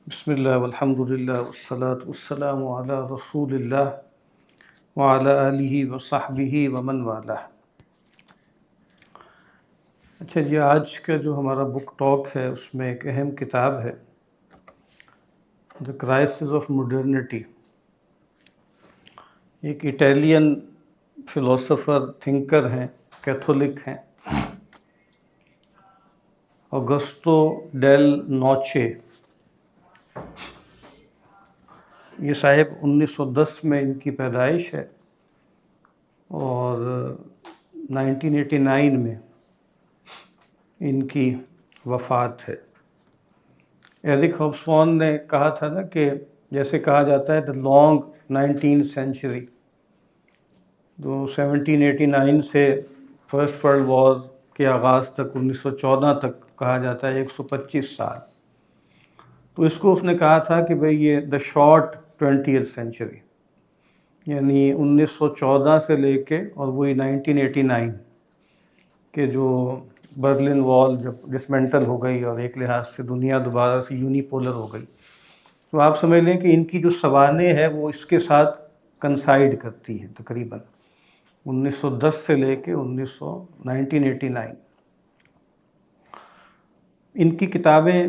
بسم اللہ والحمد للہ والصلاة والسلام علی رسول اللہ وعلی آلہ وصحبہ ومن والہ۔ اچھا جی، آج کا جو ہمارا بک ٹاک ہے اس میں ایک اہم کتاب ہے دا کرائسس آف ماڈرنٹی۔ ایک اٹیلین فلاسفر تھنکر ہیں، کیتھولک ہیں، آگسٹو ڈیل نوچے۔ یہ صاحب 1910 میں ان کی پیدائش ہے اور 1989 میں ان کی وفات ہے۔ ایرک ہابسبورن نے کہا تھا نا کہ جیسے کہا جاتا ہے دا لانگ 19th سینچری، جو 1789 سے فرسٹ ورلڈ وار کے آغاز تک 1914 تک کہا جاتا ہے 125 سال۔ تو اس کو اس نے کہا تھا کہ بھئی یہ دا شارٹ 20th سینچری، یعنی 1914 سے لے کے اور وہی 1989 کہ جو برلن وال جب ڈسمنٹل ہو گئی اور ایک لحاظ سے دنیا دوبارہ سے یونیپولر ہو گئی، تو آپ سمجھ لیں کہ ان کی جو سوانح ہے وہ اس کے ساتھ کنسائڈ کرتی ہیں تقریباً 1910 سے لے کے 1989۔ ان کی کتابیں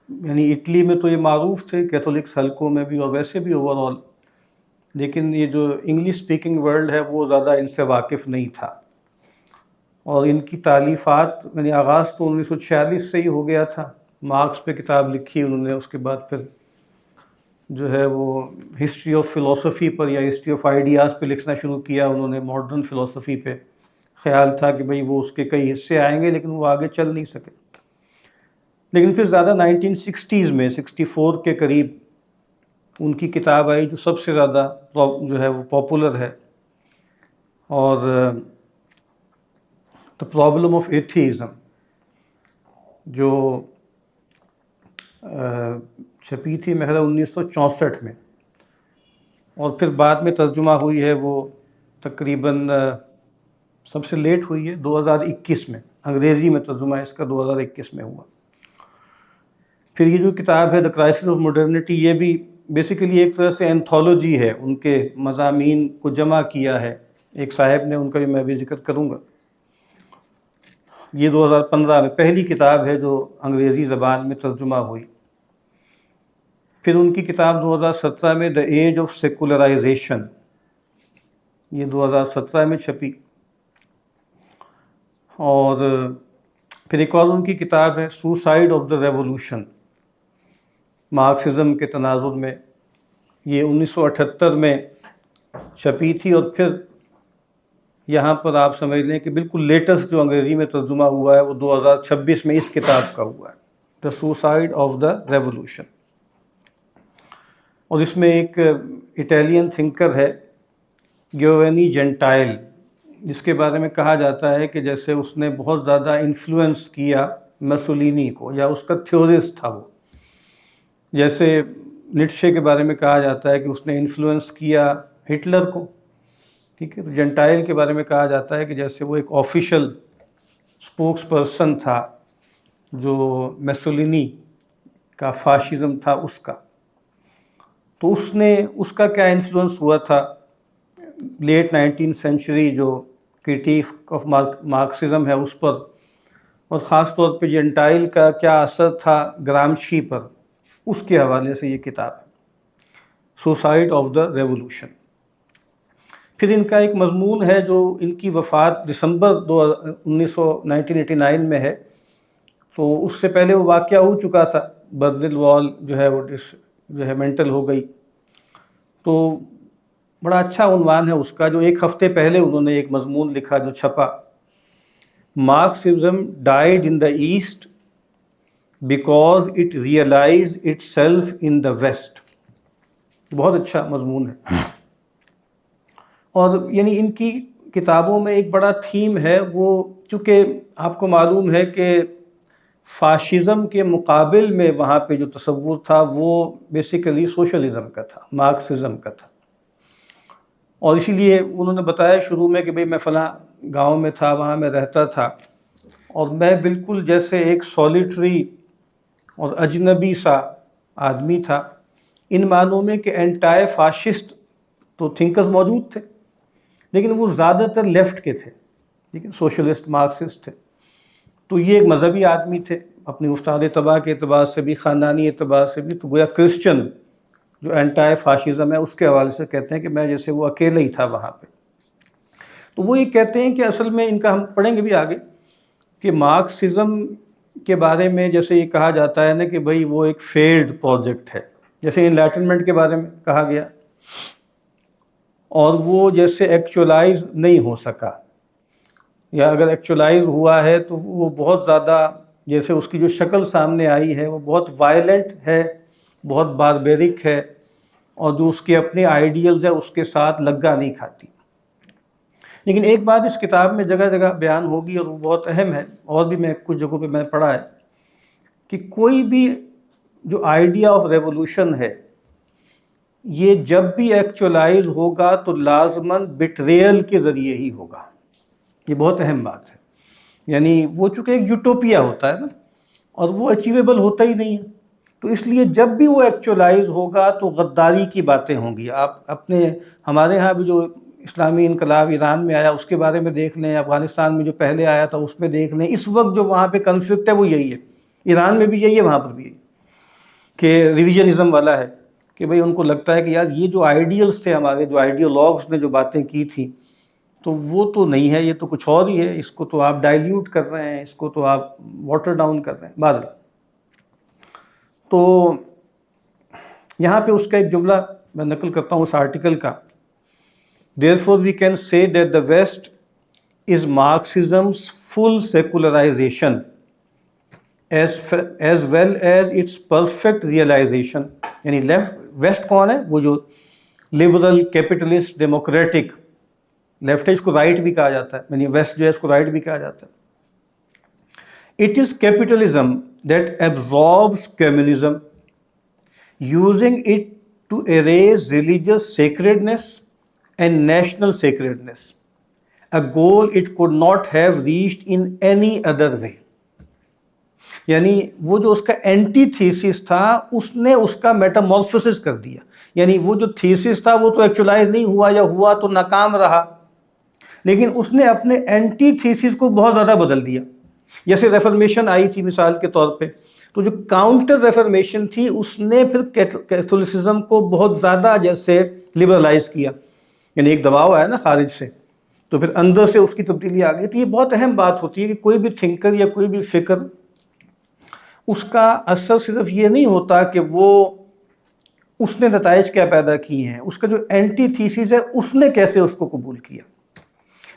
یعنی اٹلی میں تو یہ معروف تھے، کیتھولک حلقوں میں بھی اور ویسے بھی اوور آل، لیکن یہ جو انگلش اسپیکنگ ورلڈ ہے وہ زیادہ ان سے واقف نہیں تھا۔ اور ان کی تالیفات یعنی آغاز تو 1946 سے ہی ہو گیا تھا، مارکس پہ کتاب لکھی انہوں نے، اس کے بعد پھر جو ہے وہ ہسٹری آف فلاسفی پر یا ہسٹری آف آئیڈیاز پہ لکھنا شروع کیا انہوں نے، ماڈرن فلاسفی پہ۔ خیال تھا کہ بھئی وہ اس کے کئی حصے آئیں گے لیکن وہ آگے چل نہیں سکے۔ لیکن پھر زیادہ 1960s میں 64 کے قریب ان کی کتاب آئی جو سب سے زیادہ جو ہے وہ پاپولر ہے، اور دا پرابلم آف ایتھیزم، جو چھپی تھی محض 1964 میں، اور پھر بعد میں ترجمہ ہوئی ہے وہ تقریباً سب سے لیٹ ہوئی ہے 2021 میں، انگریزی میں ترجمہ اس کا 2021 میں ہوا۔ پھر یہ جو کتاب ہے دا کرائسس آف ماڈرنٹی، یہ بھی بیسیکلی ایک طرح سے اینتھولوجی ہے، ان کے مضامین کو جمع کیا ہے ایک صاحب نے، ان کا بھی میں بھی ذکر کروں گا۔ یہ 2015 میں پہلی کتاب ہے جو انگریزی زبان میں ترجمہ ہوئی۔ پھر ان کی کتاب 2017 میں دا ایج آف سیکولرائزیشن، یہ 2017 میں چھپی۔ اور پھر ایک اور ان کی کتاب ہے suicide of the revolution, Marxism کے تناظر میں، یہ 1978 میں چھپی تھی۔ اور پھر یہاں پر آپ سمجھ لیں کہ بالکل لیٹسٹ جو انگریزی میں ترجمہ ہوا ہے وہ 2026 میں اس کتاب کا ہوا ہے، the suicide of the revolution. اور اس میں ایک اٹیلین تھنکر ہے گیوینی جینٹائل، جس کے بارے میں کہا جاتا ہے کہ جیسے اس نے بہت زیادہ انفلوئنس کیا مسولینی کو، یا اس کا تھیورسٹ تھا وہ، جیسے نیٹشے کے بارے میں کہا جاتا ہے کہ اس نے انفلوئنس کیا ہٹلر کو، ٹھیک ہے۔ تو جینٹائل کے بارے میں کہا جاتا ہے کہ جیسے وہ ایک آفیشل اسپوکس پرسن تھا جو میسولینی کا فاشزم تھا اس کا۔ تو اس کا کیا انفلوئنس ہوا تھا لیٹ 19th سینچری جو کرٹیک آف مارکسزم ہے اس پر، اور خاص طور پہ جینٹائل کا کیا اثر تھا گرامشی پر، اس کے حوالے سے یہ کتاب ہے سوسائڈ آف دا ریولوشن۔ پھر ان کا ایک مضمون ہے جو ان کی وفات دسمبر 1989 میں ہے، تو اس سے پہلے وہ واقعہ ہو چکا تھا، برلن وال جو ہے وہ مینٹل ہو گئی۔ تو بڑا اچھا عنوان ہے اس کا، جو ایک ہفتے پہلے انہوں نے ایک مضمون لکھا جو چھپا، Marxism died in the east because it realized itself in the west. بہت اچھا مضمون ہے۔ اور یعنی ان کی کتابوں میں ایک بڑا تھیم ہے وہ، چونکہ آپ کو معلوم ہے کہ فاشزم کے مقابل میں وہاں پہ جو تصور تھا وہ بیسیکلی سوشلزم کا تھا، مارکسزم کا تھا۔ اور اسی لیے انہوں نے بتایا شروع میں کہ بھئی میں فلاں گاؤں میں تھا، وہاں میں رہتا تھا، اور میں بالکل جیسے ایک سولیٹری اور اجنبی سا آدمی تھا، ان معنوں میں کہ اینٹائی فاشسٹ تو تھنکرز موجود تھے، لیکن وہ زیادہ تر لیفٹ کے تھے، لیکن سوشلسٹ مارکسسٹ تھے. تو یہ ایک مذہبی آدمی تھے اپنی استاد طبع کے اعتبار سے بھی، خاندانی اعتبار سے بھی. تو گویا کرسچن جو اینٹائی فاشزم ہے اس کے حوالے سے کہتے ہیں کہ میں جیسے وہ اکیلے ہی تھا وہاں پہ. تو وہ یہ کہتے ہیں کہ اصل میں ان کا ہم پڑھیں گے بھی آگے کہ مارکسزم کے بارے میں جیسے یہ کہا جاتا ہے نا کہ بھئی وہ ایک فیلڈ پروجیکٹ ہے، جیسے انلائٹنمنٹ کے بارے میں کہا گیا، اور وہ جیسے ایکچولائز نہیں ہو سکا، یا اگر ایکچولائز ہوا ہے تو وہ بہت زیادہ، جیسے اس کی جو شکل سامنے آئی ہے وہ بہت وائلنٹ ہے، بہت باربیرک ہے، اور جو اس کے اپنے آئیڈیلز ہیں اس کے ساتھ لگا نہیں کھاتی. لیکن ایک بات اس کتاب میں جگہ جگہ بیان ہوگی اور وہ بہت اہم ہے، اور بھی میں کچھ جگہوں پہ میں نے پڑھا ہے کہ کوئی بھی جو آئیڈیا آف ریولوشن ہے یہ جب بھی ایکچولائز ہوگا تو لازماً بٹریل کے ذریعے ہی ہوگا. یہ بہت اہم بات ہے. یعنی وہ چونکہ ایک یوٹوپیا ہوتا ہے نا، اور وہ اچیویبل ہوتا ہی نہیں ہے، تو اس لیے جب بھی وہ ایکچولائز ہوگا تو غداری کی باتیں ہوں گی. آپ اپنے ہمارے ہاں بھی جو اسلامی انقلاب ایران میں آیا اس کے بارے میں دیکھ لیں، افغانستان میں جو پہلے آیا تھا اس میں دیکھ لیں، اس وقت جو وہاں پہ کنفلکٹ ہے وہ یہی ہے. ایران میں بھی یہی ہے، وہاں پر بھی یہی کہ ریویژنزم والا ہے کہ بھئی ان کو لگتا ہے کہ یار یہ جو آئیڈیلز تھے ہمارے، جو آئیڈیولوگس نے جو باتیں کی تھیں تو وہ تو نہیں ہے، یہ تو کچھ اور ہی ہے، اس کو تو آپ ڈائلیوٹ کر رہے ہیں، اس کو تو آپ واٹر ڈاؤن کر رہے ہیں. بادل تو یہاں پہ اس کا ایک جملہ میں نقل کرتا ہوں اس آرٹیکل کا. Therefore we can say that the West is Marxism's full secularization as well as its perfect realization. یعنی ویسٹ کون ہے؟ وہ جو لبرل کیپٹلسٹ ڈیموکریٹک لیفٹ ہے، اس کو رائٹ بھی کہا جاتا ہے، یعنی ویسٹ جو ہے اس کو رائٹ بھی کہا جاتا ہے. It is capitalism that absorbs communism, using it to erase religious sacredness and national sacredness, a goal it could not have reached in any other way. یعنی وہ جو اس کا اینٹی تھیسس تھا اس نے اس کا میٹامورفوسس کر دیا. یعنی وہ جو تھیسس تھا وہ تو ایکچولائز نہیں ہوا، یا ہوا تو ناکام رہا، لیکن اس نے اپنے اینٹی تھیسس کو بہت زیادہ بدل دیا. جیسے ریفرمیشن آئی تھی مثال کے طور پہ، تو جو کاؤنٹر ریفرمیشن تھی اس نے پھر کیتھولسزم کو بہت زیادہ جیسے لبرلائز کیا. یعنی ایک دباؤ آیا نا خارج سے، تو پھر اندر سے اس کی تبدیلی آ گئی. تو یہ بہت اہم بات ہوتی ہے کہ کوئی بھی تھنکر یا کوئی بھی فکر، اس کا اثر صرف یہ نہیں ہوتا کہ وہ اس نے نتائج کیا پیدا کیے ہیں، اس کا جو اینٹی تھیسس ہے اس نے کیسے اس کو قبول کیا.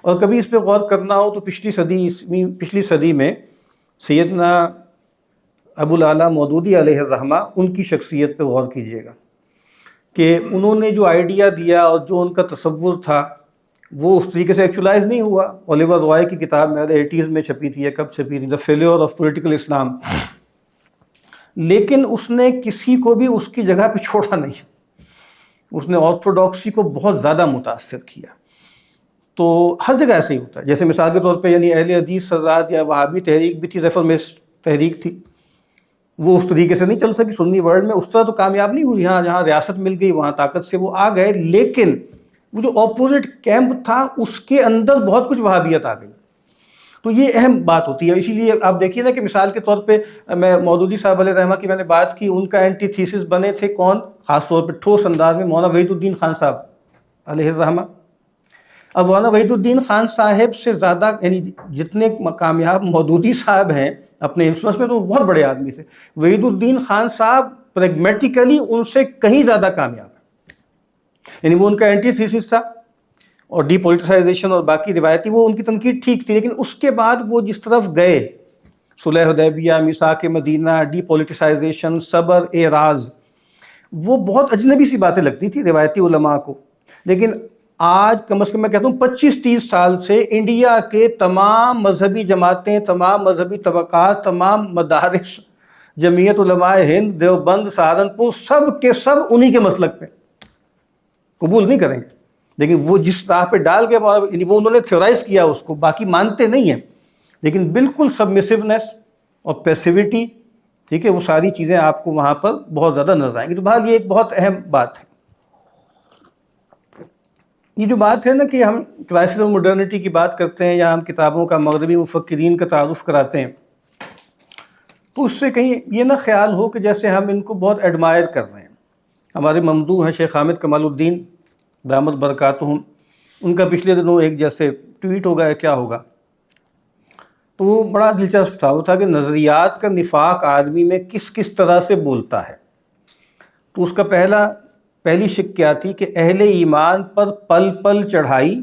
اور کبھی اس پہ غور کرنا ہو تو پچھلی صدی میں سیدنا ابو الاعلیٰ مودودی علیہ الرحمہ، ان کی شخصیت پہ غور کیجیے گا کہ انہوں نے جو آئیڈیا دیا اور جو ان کا تصور تھا وہ اس طریقے سے ایکچولائز نہیں ہوا. اولیور روائے کی کتاب میرے 80s میں چھپی تھی، یا کب چھپی تھی، دا فیلیور آف پولیٹیکل اسلام. لیکن اس نے کسی کو بھی اس کی جگہ پہ چھوڑا نہیں، اس نے آرتھوڈاکسی کو بہت زیادہ متاثر کیا. تو ہر جگہ ایسے ہی ہوتا ہے. جیسے مثال کے طور پہ یعنی اہل حدیث حضرات یا وہابی تحریک بھی تھی، ریفرمیشن تحریک تھی، وہ اس طریقے سے نہیں چل سکی سنی ورلڈ میں، اس طرح تو کامیاب نہیں ہوئی. ہاں جہاں ریاست مل گئی وہاں طاقت سے وہ آ گئے، لیکن وہ جو اپوزٹ کیمپ تھا اس کے اندر بہت کچھ وہابیت آ گئی. تو یہ اہم بات ہوتی ہے. اسی لیے آپ دیکھیے نا کہ مثال کے طور پہ میں مودودی صاحب علیہ رحمہ کی میں نے بات کی، ان کا اینٹی تھیسس بنے تھے کون؟ خاص طور پہ ٹھوس انداز میں مولانا وحید الدین خان صاحب علیہ الرحمہ. اب مولانا وحید الدین خان صاحب سے زیادہ، یعنی جتنے کامیاب مودودی صاحب ہیں اپنے انفلوئنس میں، تو وہ بہت بڑے آدمی تھے. وحید الدین خان صاحب پریگمیٹیکلی ان سے کہیں زیادہ کامیاب ہیں. یعنی وہ ان کا اینٹی تھیسس تھا، اور ڈی پولیٹیسائزیشن اور باقی روایتی وہ ان کی تنقید ٹھیک تھی، لیکن اس کے بعد وہ جس طرف گئے، صلح حدیبیہ، میثاق مدینہ، ڈی پولیٹیسائزیشن، صبر، اعراض، وہ بہت اجنبی سی باتیں لگتی تھی روایتی علماء کو. لیکن آج کم از کم میں کہتا ہوں 25-30 سال سے انڈیا کے تمام مذہبی جماعتیں، تمام مذہبی طبقات، تمام مدارس، جمعیت علماء ہند، دیوبند، سہارنپور، سب کے سب انہی کے مسلک پہ قبول نہیں کریں گے. لیکن وہ جس راہ پہ ڈال کے، یعنی وہ انہوں نے تھیورائز کیا اس کو، باقی مانتے نہیں ہیں، لیکن بالکل سبمسیونیس اور پیسیوٹی ٹھیک ہے، وہ ساری چیزیں آپ کو وہاں پر بہت زیادہ نظر آئیں گی. تو بہرحال یہ ایک بہت اہم بات ہے. یہ جو بات ہے نا کہ ہم کرائسس آف ماڈرنٹی کی بات کرتے ہیں یا ہم کتابوں کا مغربی مفکرین کا تعارف کراتے ہیں، تو اس سے کہیں یہ نہ خیال ہو کہ جیسے ہم ان کو بہت ایڈمائر کر رہے ہیں. ہمارے ممدوح ہیں شیخ حامد کمال الدین دامت برکاتہم، ان کا پچھلے دنوں ایک جیسے ٹویٹ ہوگا یا کیا ہوگا، تو وہ بڑا دلچسپ تھا. وہ تھا کہ نظریات کا نفاق آدمی میں کس کس طرح سے بولتا ہے. تو اس کا پہلی شک کیا تھی کہ اہل ایمان پر پل پل چڑھائی،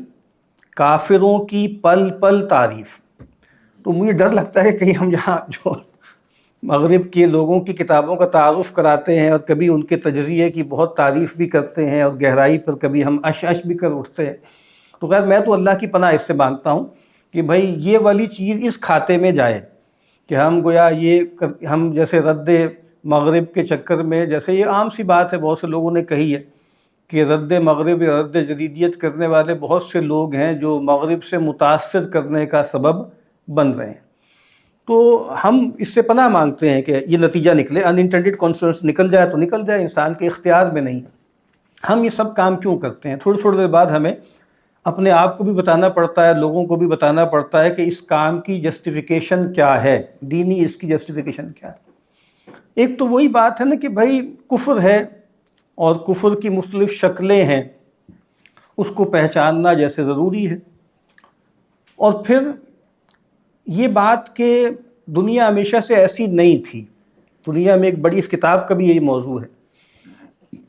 کافروں کی پل پل تعریف. تو مجھے ڈر لگتا ہے کہیں ہم یہاں جو مغرب کے لوگوں کی کتابوں کا تعارف کراتے ہیں اور کبھی ان کے تجزیے کی بہت تعریف بھی کرتے ہیں اور گہرائی پر کبھی ہم اش بھی کر اٹھتے ہیں، تو خیر میں تو اللہ کی پناہ اس سے مانگتا ہوں کہ بھائی یہ والی چیز اس کھاتے میں جائے کہ ہم گویا ہم جیسے رد مغرب کے چکر میں، جیسے یہ عام سی بات ہے بہت سے لوگوں نے کہی ہے کہ رد مغرب یا رد جدیدیت کرنے والے بہت سے لوگ ہیں جو مغرب سے متاثر کرنے کا سبب بن رہے ہیں. تو ہم اس سے پناہ مانگتے ہیں کہ یہ نتیجہ نکلے، ان انٹینڈڈ کانسیکوینس نکل جائے تو نکل جائے، انسان کے اختیار میں نہیں ہے. ہم یہ سب کام کیوں کرتے ہیں؟ تھوڑی دیر بعد ہمیں اپنے آپ کو بھی بتانا پڑتا ہے، لوگوں کو بھی بتانا پڑتا ہے کہ اس کام کی جسٹیفیکیشن کیا ہے، دینی اس کی جسٹیفیکیشن کیا ہے. ایک تو وہی بات ہے نا کہ بھائی کفر ہے اور کفر کی مختلف شکلیں ہیں، اس کو پہچاننا جیسے ضروری ہے. اور پھر یہ بات کہ دنیا ہمیشہ سے ایسی نہیں تھی. دنیا میں ایک بڑی، اس کتاب کا بھی یہی موضوع ہے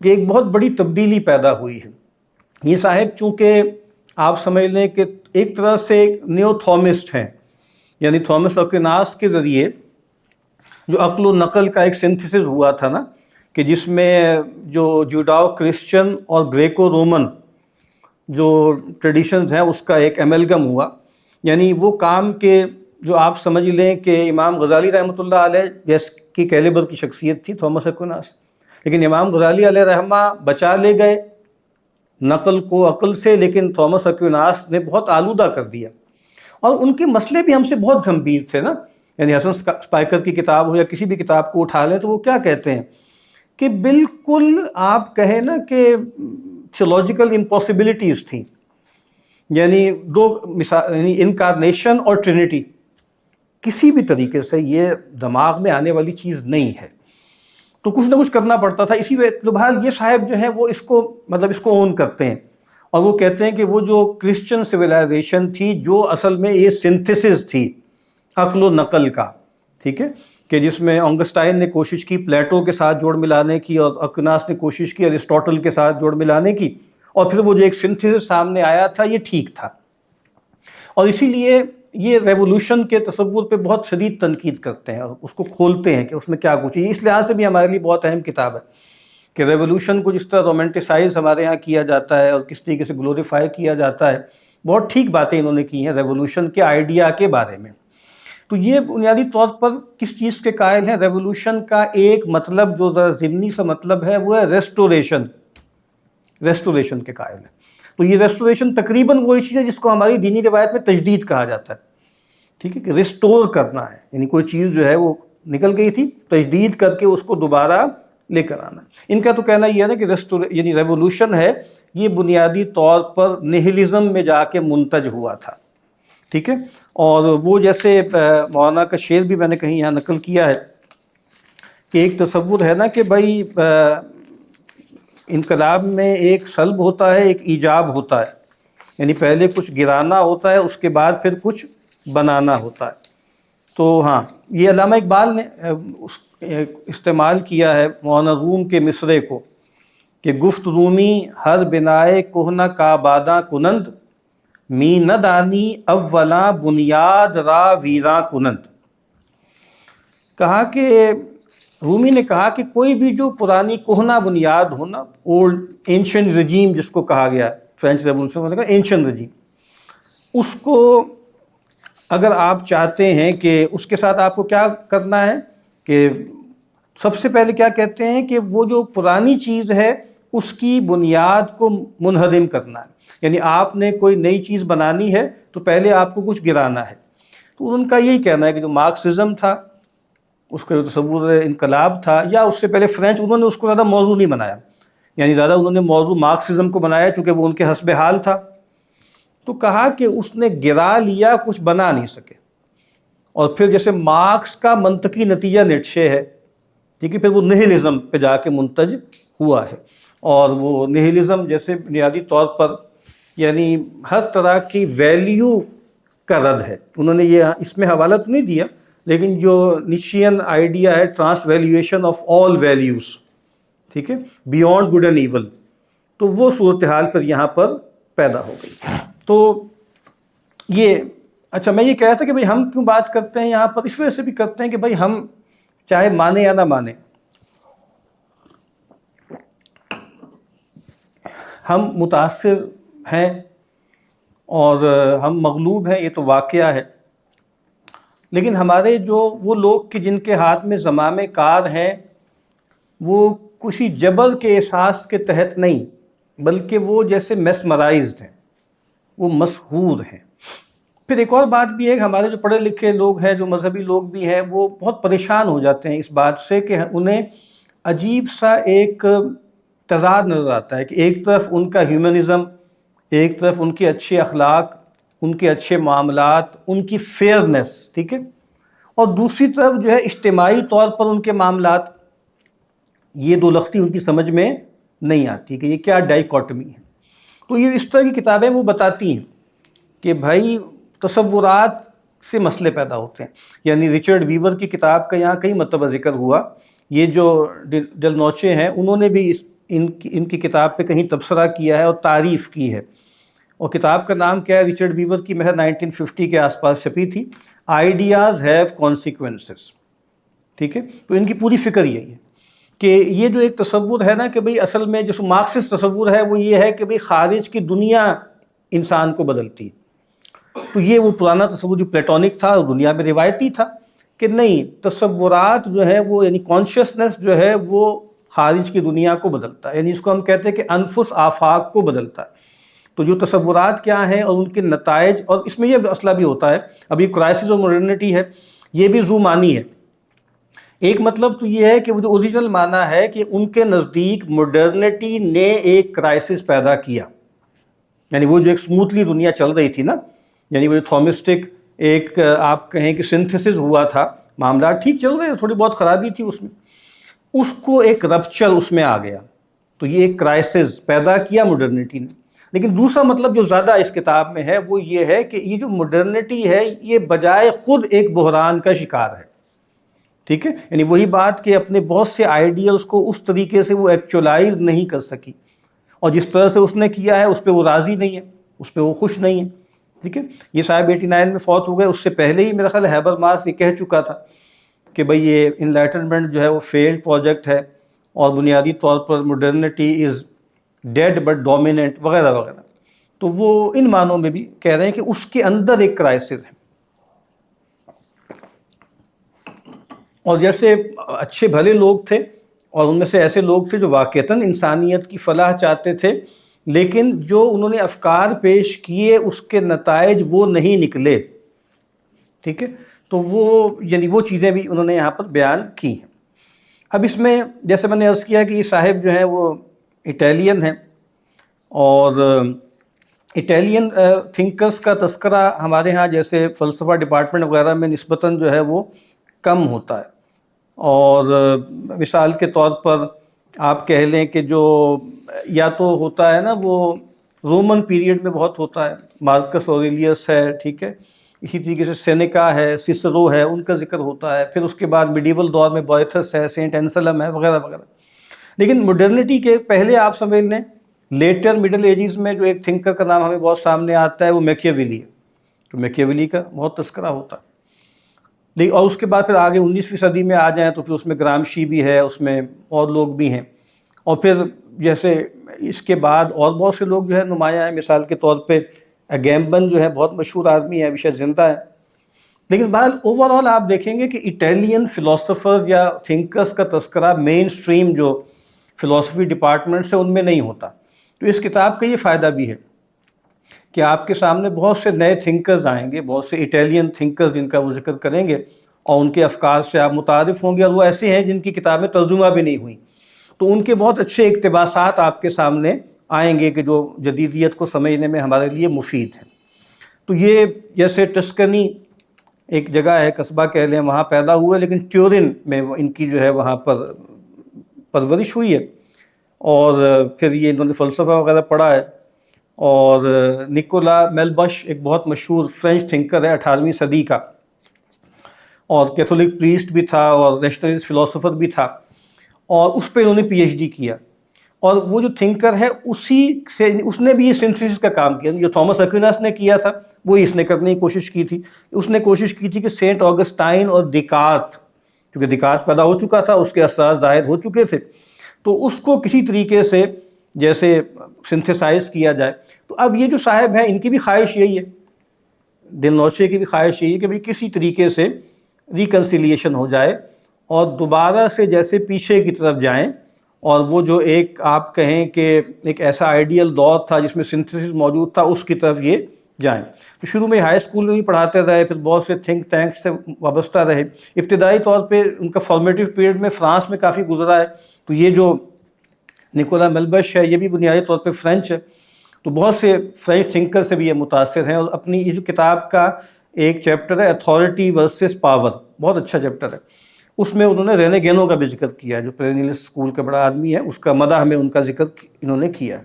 کہ ایک بہت بڑی تبدیلی پیدا ہوئی ہے. یہ صاحب چونکہ آپ سمجھ لیں کہ ایک طرح سے نیو تھامسٹ ہیں، یعنی تھامس اکویناس کے ذریعے جو عقل و نقل کا ایک سنتھسس ہوا تھا نا، کہ جس میں جو جوڈاؤ کرسچن اور گریکو رومن جو ٹریڈیشنز ہیں اس کا ایک ایملگم ہوا. یعنی وہ کام کے جو آپ سمجھ لیں کہ امام غزالی رحمۃ اللہ علیہ جیس کی کیلیبر کی شخصیت تھی تھامس اکویناس، لیکن امام غزالی علیہ رحمہ بچا لے گئے نقل کو عقل سے، لیکن تھامس اکویناس نے بہت آلودہ کر دیا. اور ان کے مسئلے بھی ہم سے بہت گمبھیر تھے نا. یعنی حسن اسپائکر کی کتاب ہو یا کسی بھی کتاب کو اٹھا لیں تو وہ کیا کہتے ہیں کہ بالکل آپ کہیں نا کہ تھیولوجیکل امپاسبلٹیز تھیں. یعنی یعنی انکارنیشن اور ٹرینٹی کسی بھی طریقے سے یہ دماغ میں آنے والی چیز نہیں ہے. تو کچھ نہ کچھ کرنا پڑتا تھا. اسی وجہ تو بہرحال یہ صاحب جو ہیں وہ اس کو اون کرتے ہیں اور وہ کہتے ہیں کہ وہ جو کرسچن سویلائزیشن تھی جو اصل میں یہ سنتھسس تھی عقل و نقل کا، ٹھیک ہے، کہ جس میں آگسٹائن نے کوشش کی پلیٹو کے ساتھ جوڑ ملانے کی اور اکویناس نے کوشش کی ارسطوٹل کے ساتھ جوڑ ملانے کی، اور پھر وہ جو ایک سنتھسس سامنے آیا تھا یہ ٹھیک تھا. اور اسی لیے یہ ریولوشن کے تصور پہ بہت شدید تنقید کرتے ہیں اور اس کو کھولتے ہیں کہ اس میں کیا کچھ ہے. اس لحاظ سے بھی ہمارے لیے بہت اہم کتاب ہے کہ ریولوشن کو جس طرح رومانٹیسائز ہمارے ہاں کیا جاتا ہے اور کس طریقے سے گلوریفائی کیا جاتا ہے، بہت ٹھیک باتیں انہوں نے کی ہیں ریولوشن کے آئیڈیا کے بارے میں. تو یہ بنیادی طور پر کس چیز کے قائل ہیں؟ ریولوشن کا ایک مطلب جو ذرا ضمنی سا مطلب ہے وہ ہے ریسٹوریشن کے قائل ہیں. تو یہ ریسٹوریشن تقریباً وہی چیز ہے جس کو ہماری دینی روایت میں تجدید کہا جاتا ہے. ٹھیک ہے، کہ ریسٹور کرنا ہے، یعنی کوئی چیز جو ہے وہ نکل گئی تھی، تجدید کر کے اس کو دوبارہ لے کر آنا. ان کا تو کہنا یہ ہے نا کہ یعنی ریولوشن ہے یہ بنیادی طور پر نہلزم میں جا کے منتج ہوا تھا. ٹھیک ہے، اور وہ جیسے مولانا کا شعر بھی میں نے کہیں یہاں نقل کیا ہے کہ ایک تصور ہے نا کہ بھائی انقلاب میں ایک سلب ہوتا ہے، ایک ایجاب ہوتا ہے، یعنی پہلے کچھ گرانا ہوتا ہے اس کے بعد پھر کچھ بنانا ہوتا ہے. تو ہاں یہ علامہ اقبال نے استعمال کیا ہے مولانا روم کے مصرے کو کہ گفت رومی ہر بنائے کہنہ کعباداں کنند، می نہ دانی اولاں بنیاد را ویراں کنند. کہا کہ رومی نے کہا کہ کوئی بھی جو پرانی کہنہ بنیاد ہو نا، اولڈ اینشنٹ رجیم جس کو کہا گیا فرینچ ریولوشن کا اینشنٹ رجیم، اس کو اگر آپ چاہتے ہیں کہ اس کے ساتھ آپ کو کیا کرنا ہے کہ سب سے پہلے کیا کہتے ہیں کہ وہ جو پرانی چیز ہے اس کی بنیاد کو منہدم کرنا ہے. یعنی آپ نے کوئی نئی چیز بنانی ہے تو پہلے آپ کو کچھ گرانا ہے. تو ان کا یہی کہنا ہے کہ جو مارکسزم تھا اس کا جو تصور انقلاب تھا، یا اس سے پہلے فرینچ، انہوں نے اس کو زیادہ موضوع نہیں بنایا، یعنی زیادہ انہوں نے موضوع مارکسزم کو بنایا چونکہ وہ ان کے حسب حال تھا. تو کہا کہ اس نے گرا لیا، کچھ بنا نہیں سکے. اور پھر جیسے مارکس کا منطقی نتیجہ نیٹشے ہے، ٹھیک ہے، پھر وہ نہلزم پہ جا کے منتج ہوا ہے. اور وہ نہلزم جیسے بنیادی طور پر یعنی ہر طرح کی ویلیو کا رد ہے. انہوں نے یہ اس میں حوالہ تو نہیں دیا، لیکن جو نیچین آئیڈیا ہے transvaluation of all values, ٹھیک ہے، بیونڈ گڈ اینڈ ایول، تو وہ صورتحال پر یہاں پر پیدا ہو گئی. تو یہ اچھا، میں یہ کہہ رہا تھا کہ بھئی ہم کیوں بات کرتے ہیں یہاں پر، اس وجہ سے بھی کرتے ہیں کہ بھئی ہم چاہے مانے یا نہ مانے، ہم متاثر ہیں اور ہم مغلوب ہیں، یہ تو واقعہ ہے. لیکن ہمارے جو وہ لوگ کہ جن کے ہاتھ میں زمام کار ہیں، وہ کسی جبر کے احساس کے تحت نہیں، بلکہ وہ جیسے میسمرائزڈ ہیں، وہ مسحور ہیں. پھر ایک اور بات بھی ہے کہ ہمارے جو پڑھے لکھے لوگ ہیں، جو مذہبی لوگ بھی ہیں، وہ بہت پریشان ہو جاتے ہیں اس بات سے کہ انہیں عجیب سا ایک تضاد نظر آتا ہے کہ ایک طرف ان کا ہیومنزم، ایک طرف ان کے اچھے اخلاق، ان کے اچھے معاملات، ان کی فیئرنس، ٹھیک ہے، اور دوسری طرف جو ہے اجتماعی طور پر ان کے معاملات. یہ دو لختی ان کی سمجھ میں نہیں آتی کہ یہ کیا ڈائیکاٹمی ہے. تو یہ اس طرح کی کتابیں وہ بتاتی ہیں کہ بھائی تصورات سے مسئلے پیدا ہوتے ہیں. یعنی رچرڈ ویور کی کتاب کا یہاں کئی مرتبہ ذکر ہوا. یہ جو ڈل نوچے ہیں، انہوں نے بھی ان کی کتاب پہ کہیں تبصرہ کیا ہے اور تعریف کی ہے. اور کتاب کا نام کیا ہے رچرڈ ویور کی؟ محض 1950 کے آس پاس چھپی تھی. آئیڈیاز ہیو کانسیکوینسز، ٹھیک ہے. تو ان کی پوری فکر یہی ہے کہ یہ جو ایک تصور ہے نا کہ بھئی اصل میں جو مارکسسٹ تصور ہے وہ یہ ہے کہ بھئی خارج کی دنیا انسان کو بدلتی ہے. تو یہ وہ پرانا تصور جو پلیٹونک تھا، دنیا میں روایتی تھا کہ نہیں، تصورات جو ہے وہ یعنی کانشیسنس جو ہے وہ خارج کی دنیا کو بدلتا ہے، یعنی اس کو ہم کہتے ہیں کہ انفس آفاق کو بدلتا ہے. تو جو تصورات کیا ہیں اور ان کے نتائج، اور اس میں یہ مسئلہ بھی ہوتا ہے، ابھی کرائسس اور ماڈرنٹی ہے، یہ بھی ذو معنی ہے. ایک مطلب تو یہ ہے کہ وہ جو اوریجنل معنی ہے کہ ان کے نزدیک ماڈرنٹی نے ایک کرائسس پیدا کیا، یعنی وہ جو ایک سموتھلی دنیا چل رہی تھی نا، یعنی وہ جو تھومسٹک ایک آپ کہیں کہ سنتھسس ہوا تھا، معاملات ٹھیک چل رہے، تھوڑی بہت خرابی تھی اس میں، اس کو ایک رپچر اس میں آ گیا. تو یہ ایک کرائسس پیدا کیا ماڈرنٹی نے. لیکن دوسرا مطلب جو زیادہ اس کتاب میں ہے وہ یہ ہے کہ یہ جو ماڈرنٹی ہے یہ بجائے خود ایک بحران کا شکار ہے، ٹھیک ہے. یعنی وہی بات کہ اپنے بہت سے آئیڈیلز کو اس طریقے سے وہ ایکچولائز نہیں کر سکی، اور جس طرح سے اس نے کیا ہے اس پہ وہ راضی نہیں ہے، اس پہ وہ خوش نہیں ہے، ٹھیک ہے. یہ صاحب 89 میں فوت ہو گئے. اس سے پہلے ہی میرا خیال ہیبر مارکس یہ کہہ چکا تھا کہ بھئی یہ انلائٹنمنٹ جو ہے وہ فیلڈ پروجیکٹ ہے، اور بنیادی طور پر modernity is dead but dominant وغیرہ وغیرہ. تو وہ ان معنوں میں بھی کہہ رہے ہیں کہ اس کے اندر ایک کرائسس ہے. اور جیسے اچھے بھلے لوگ تھے، اور ان میں سے ایسے لوگ تھے جو واقعتاً انسانیت کی فلاح چاہتے تھے، لیکن جو انہوں نے افکار پیش کیے اس کے نتائج وہ نہیں نکلے، ٹھیک ہے. تو وہ یعنی وہ چیزیں بھی انہوں نے یہاں پر بیان کی ہیں. اب اس میں جیسے میں نے عرض کیا کہ یہ صاحب جو ہیں وہ اٹیلین ہیں، اور اٹیلین تھنکرز کا تذکرہ ہمارے ہاں جیسے فلسفہ ڈپارٹمنٹ وغیرہ میں نسبتاً جو ہے وہ کم ہوتا ہے. اور مثال کے طور پر آپ کہہ لیں کہ جو یا تو ہوتا ہے نا وہ رومن پیریڈ میں بہت ہوتا ہے، مارکس اوریلیس ہے، ٹھیک ہے، اسی طریقے سے سینیکا ہے، سیسرو ہے، ان کا ذکر ہوتا ہے. پھر اس کے بعد میڈیول دور میں بویتھس ہے، سینٹ اینسلم ہے، وغیرہ وغیرہ. لیکن ماڈرنٹی کے پہلے آپ سمجھ لیں لیٹر مڈل ایجز میں جو ایک تھنکر کا نام ہمیں بہت سامنے آتا ہے وہ میکیاویلی ہے. تو میکیاویلی کا بہت تذکرہ ہوتا ہے. لیکن اور اس کے بعد پھر آگے 19ویں صدی میں آ جائیں تو پھر اس میں گرامشی بھی ہے، اس میں اور لوگ بھی ہیں. اور پھر جیسے اس کے بعد اور بہت سے لوگ جو ہے نمایاں ہیں. مثال کے طور پہ اگیمبن جو ہے بہت مشہور آدمی ہے، ابھی شاید زندہ ہے. لیکن بہرحال اوور آل آپ دیکھیں گے کہ اٹیلین فلاسفر یا تھنکرز کا تذکرہ مین سٹریم جو فلاسفی ڈپارٹمنٹس ہیں ان میں نہیں ہوتا. تو اس کتاب کا یہ فائدہ بھی ہے کہ آپ کے سامنے بہت سے نئے تھنکرز آئیں گے، بہت سے اٹیلین تھنکرز جن کا وہ ذکر کریں گے، اور ان کے افکار سے آپ متعارف ہوں گے، اور وہ ایسے ہیں جن کی کتابیں ترجمہ بھی نہیں ہوئیں، تو ان کے بہت اچھے اقتباسات آپ کے سامنے آئیں گے کہ جو جدیدیت کو سمجھنے میں ہمارے لیے مفید ہیں۔ تو یہ جیسے ٹسکنی ایک جگہ ہے، قصبہ کہہ لیں، وہاں پیدا ہوئے، لیکن ٹیورن میں ان کی جو ہے وہاں پر پرورش ہوئی ہے، اور پھر یہ انہوں نے فلسفہ وغیرہ پڑھا ہے۔ اور نکولا میلبش ایک بہت مشہور فرینچ تھنکر ہے 18ویں صدی کا، اور کیتھولک پریسٹ بھی تھا اور نیشنلسٹ فلاسفر بھی تھا، اور اس پہ انہوں نے پی ایچ ڈی کیا۔ اور وہ جو تھنکر ہے اسی سے اس نے بھی یہ سنتھسس کا کام کیا، جو تھامس ایکوینس نے کیا تھا وہی اس نے کرنے کی کوشش کی تھی۔ اس نے کوشش کی تھی کہ سینٹ آگسٹائن اور دیکارت، کیونکہ دیکارت پیدا ہو چکا تھا، اس کے اثرات ظاہر ہو چکے تھے، تو اس کو کسی طریقے سے جیسے سنتھیسائز کیا جائے۔ تو اب یہ جو صاحب ہیں ان کی بھی خواہش یہی ہے، ڈیل نوچے کی بھی خواہش یہی ہے کہ بھئی کسی طریقے سے ریکنسیلیشن ہو جائے اور دوبارہ سے جیسے پیچھے کی طرف جائیں، اور وہ جو ایک آپ کہیں کہ ایک ایسا آئیڈیل دور تھا جس میں سنتھسس موجود تھا، اس کی طرف یہ جائیں۔ تو شروع میں ہائی اسکول میں بھی پڑھاتے رہے، پھر بہت سے تھنک ٹینک سے وابستہ رہے۔ ابتدائی طور پہ ان کا فارمیٹیو پیریڈ میں فرانس میں کافی گزرا ہے، تو یہ جو نکولا میلبش ہے یہ بھی بنیادی طور پہ فرینچ ہے، تو بہت سے فرینچ تھنکر سے بھی یہ متاثر ہیں۔ اور اپنی یہ جو کتاب کا ایک چیپٹر ہے اتھارٹی ورسز پاور، بہت اچھا چیپٹر ہے، اس میں انہوں نے رینے گینو کا بھی ذکر کیا ہے، جو پیرینیلس اسکول کا بڑا آدمی ہے، اس کا مدح میں ان کا ذکر انہوں نے کیا ہے۔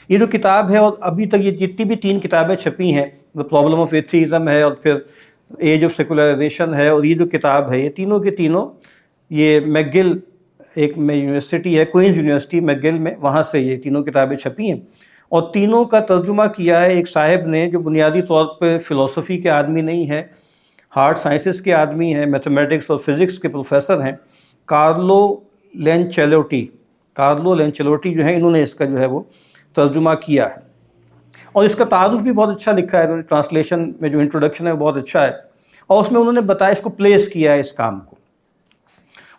یہ جو کتاب ہے، اور ابھی تک یہ جتنی بھی 3 کتابیں چھپی ہیں، دا پرابلم آف ایتھیزم ہے، اور پھر ایج آف سیکولرائزیشن ہے، اور یہ جو کتاب ہے، یہ تینوں کے تینوں یہ میکگل ایک میں یونیورسٹی ہے، کوئنز یونیورسٹی میکگل میں، وہاں سے یہ تینوں کتابیں چھپی ہیں، اور تینوں کا ترجمہ کیا ہے ایک صاحب نے جو بنیادی طور پہ فلسفی کے آدمی نہیں ہے، ہارڈ سائنسز کے آدمی ہیں، میتھمیٹکس اور فزکس کے پروفیسر ہیں، کارلو لینچیلوٹی۔ کارلو لینچیلوٹی جو ہیں، انہوں نے اس کا جو ہے وہ ترجمہ کیا ہے، اور اس کا تعارف بھی بہت اچھا لکھا ہے انہوں نے، ٹرانسلیشن میں جو انٹروڈکشن ہے وہ بہت اچھا ہے، اور اس میں انہوں نے بتایا، اس کو پلیس کیا ہے اس کام کو۔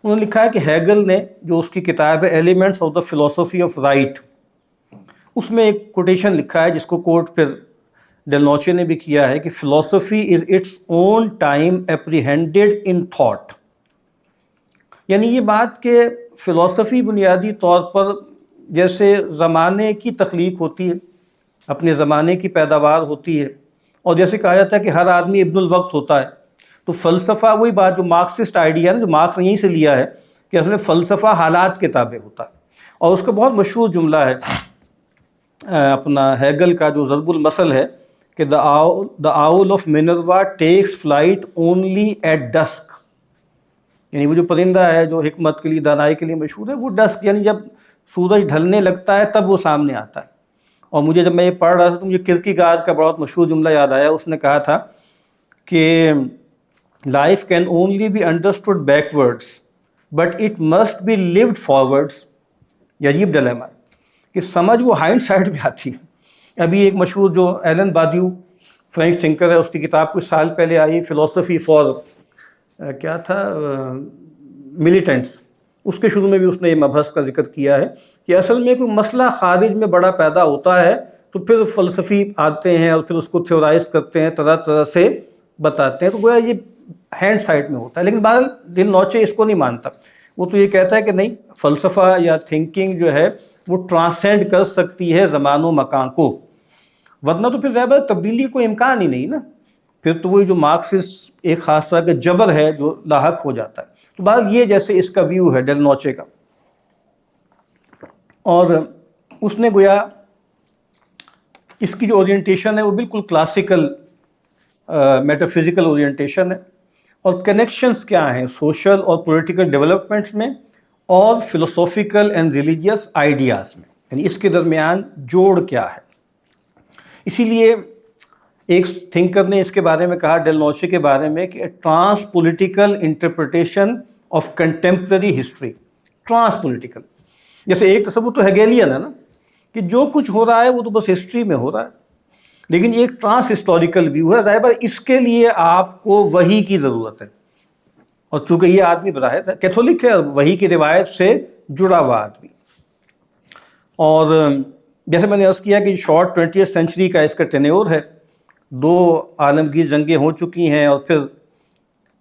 انہوں نے لکھا ہے کہ ہیگل نے جو اس کی کتاب ہے ایلیمنٹس آف دا فلسفی آف رائٹ، اس میں ایک کوٹیشن لکھا ہے جس کو کوٹ پھر ڈیل نوچے نے بھی کیا ہے کہ فلسفی is its own time apprehended in thought, یعنی یہ بات کہ فلسفی بنیادی طور پر جیسے زمانے کی تخلیق ہوتی ہے، اپنے زمانے کی پیداوار ہوتی ہے، اور جیسے کہا جاتا ہے کہ ہر آدمی ابن الوقت ہوتا ہے، تو فلسفہ وہی بات جو مارکسسٹ آئیڈیا ہے جو مارکس نے یہیں سے لیا ہے کہ اصل میں فلسفہ حالات کے تابع ہوتا ہے۔ اور اس کا بہت مشہور جملہ ہے اپنا ہیگل کا جو ضرب المثل ہے کہ the owl of Minerva takes flight only at dusk، یعنی وہ جو پرندہ ہے جو حکمت کے لیے، دانائی کے لیے مشہور ہے، وہ ڈسک یعنی جب سورج ڈھلنے لگتا ہے تب وہ سامنے آتا ہے۔ اور مجھے جب میں یہ پڑھ رہا تھا تو مجھے کرکیگارڈ کا بہت مشہور جملہ یاد آیا، اس نے کہا تھا کہ life can only be understood backwards but it must be lived forwards. یہ عجیب ڈیلیما ہے کہ سمجھ وہ ہائنڈ سائڈ پہ آتی ہے۔ ابھی ایک مشہور جو ایلن بادیو فرینچ تھنکر ہے، اس کی کتاب کچھ سال پہلے آئی، فلسفی فار کیا تھا ملیٹنٹس، اس کے شروع میں بھی اس نے یہ مبحث کا ذکر کیا ہے کہ اصل میں کوئی مسئلہ خارج میں بڑا پیدا ہوتا ہے تو پھر فلسفی آتے ہیں اور پھر اس کو تھیورائز کرتے ہیں، طرح طرح سے بتاتے ہیں، تو گویا یہ ہینڈ سائڈ میں ہوتا ہے۔ لیکن بہرحال ڈیل نوچے اس کو نہیں مانتا، وہ تو یہ کہتا ہے کہ نہیں، فلسفہ یا تھنکنگ جو ہے وہ ٹرانسینڈ کر سکتی ہے زمان و مکان کو، ورنہ تو پھر ظاہر تبدیلی کوئی امکان ہی نہیں نا، پھر تو وہی جو مارکسسٹ ایک خاص طرح کا جبر ہے جو لاحق ہو جاتا ہے۔ تو بہرحال یہ جیسے اس کا ویو ہے ڈیل نوچے کا، اور اس نے گویا اس کی جو اورینٹیشن ہے وہ بالکل کلاسیکل میٹافزیکل اورینٹیشن ہے، اور کنیکشنز کیا ہیں سوشل اور پولیٹیکل ڈیولپمنٹس میں اور فلسافیکل اینڈ ریلیجیس آئیڈیاز میں، یعنی اس کے درمیان جوڑ کیا ہے۔ اسی لیے ایک تھنکر نے اس کے بارے میں کہا ڈیل نوچے کے بارے میں کہ trans political interpretation of contemporary history. Trans political, جیسے ایک تصور تو ہیگیلین ہے نا کہ جو کچھ ہو رہا ہے وہ تو بس ہسٹری میں ہو رہا ہے، لیکن یہ ایک ٹرانس ہسٹوریکل ویو ہے، ظاہر اس کے لیے آپ کو وحی کی ضرورت ہے، اور چونکہ یہ آدمی براہ کیتھولک ہے اور وحی کی روایت سے جڑا ہوا آدمی، اور جیسے میں نے عرض کیا کہ شارٹ 20th سینچری کا اس کا ٹینیور ہے، 2 عالمگیر جنگیں ہو چکی ہیں، اور پھر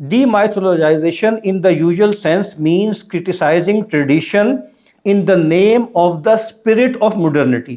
Demythologization in the usual sense means criticizing tradition in the name of the spirit of modernity।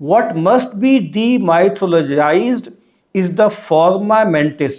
What must be demythologized is the forma mentis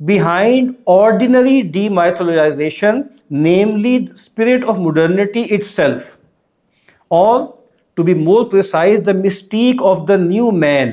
behind ordinary demythologization, namely the spirit of modernity itself, or to be more precise, the mystique of the new man।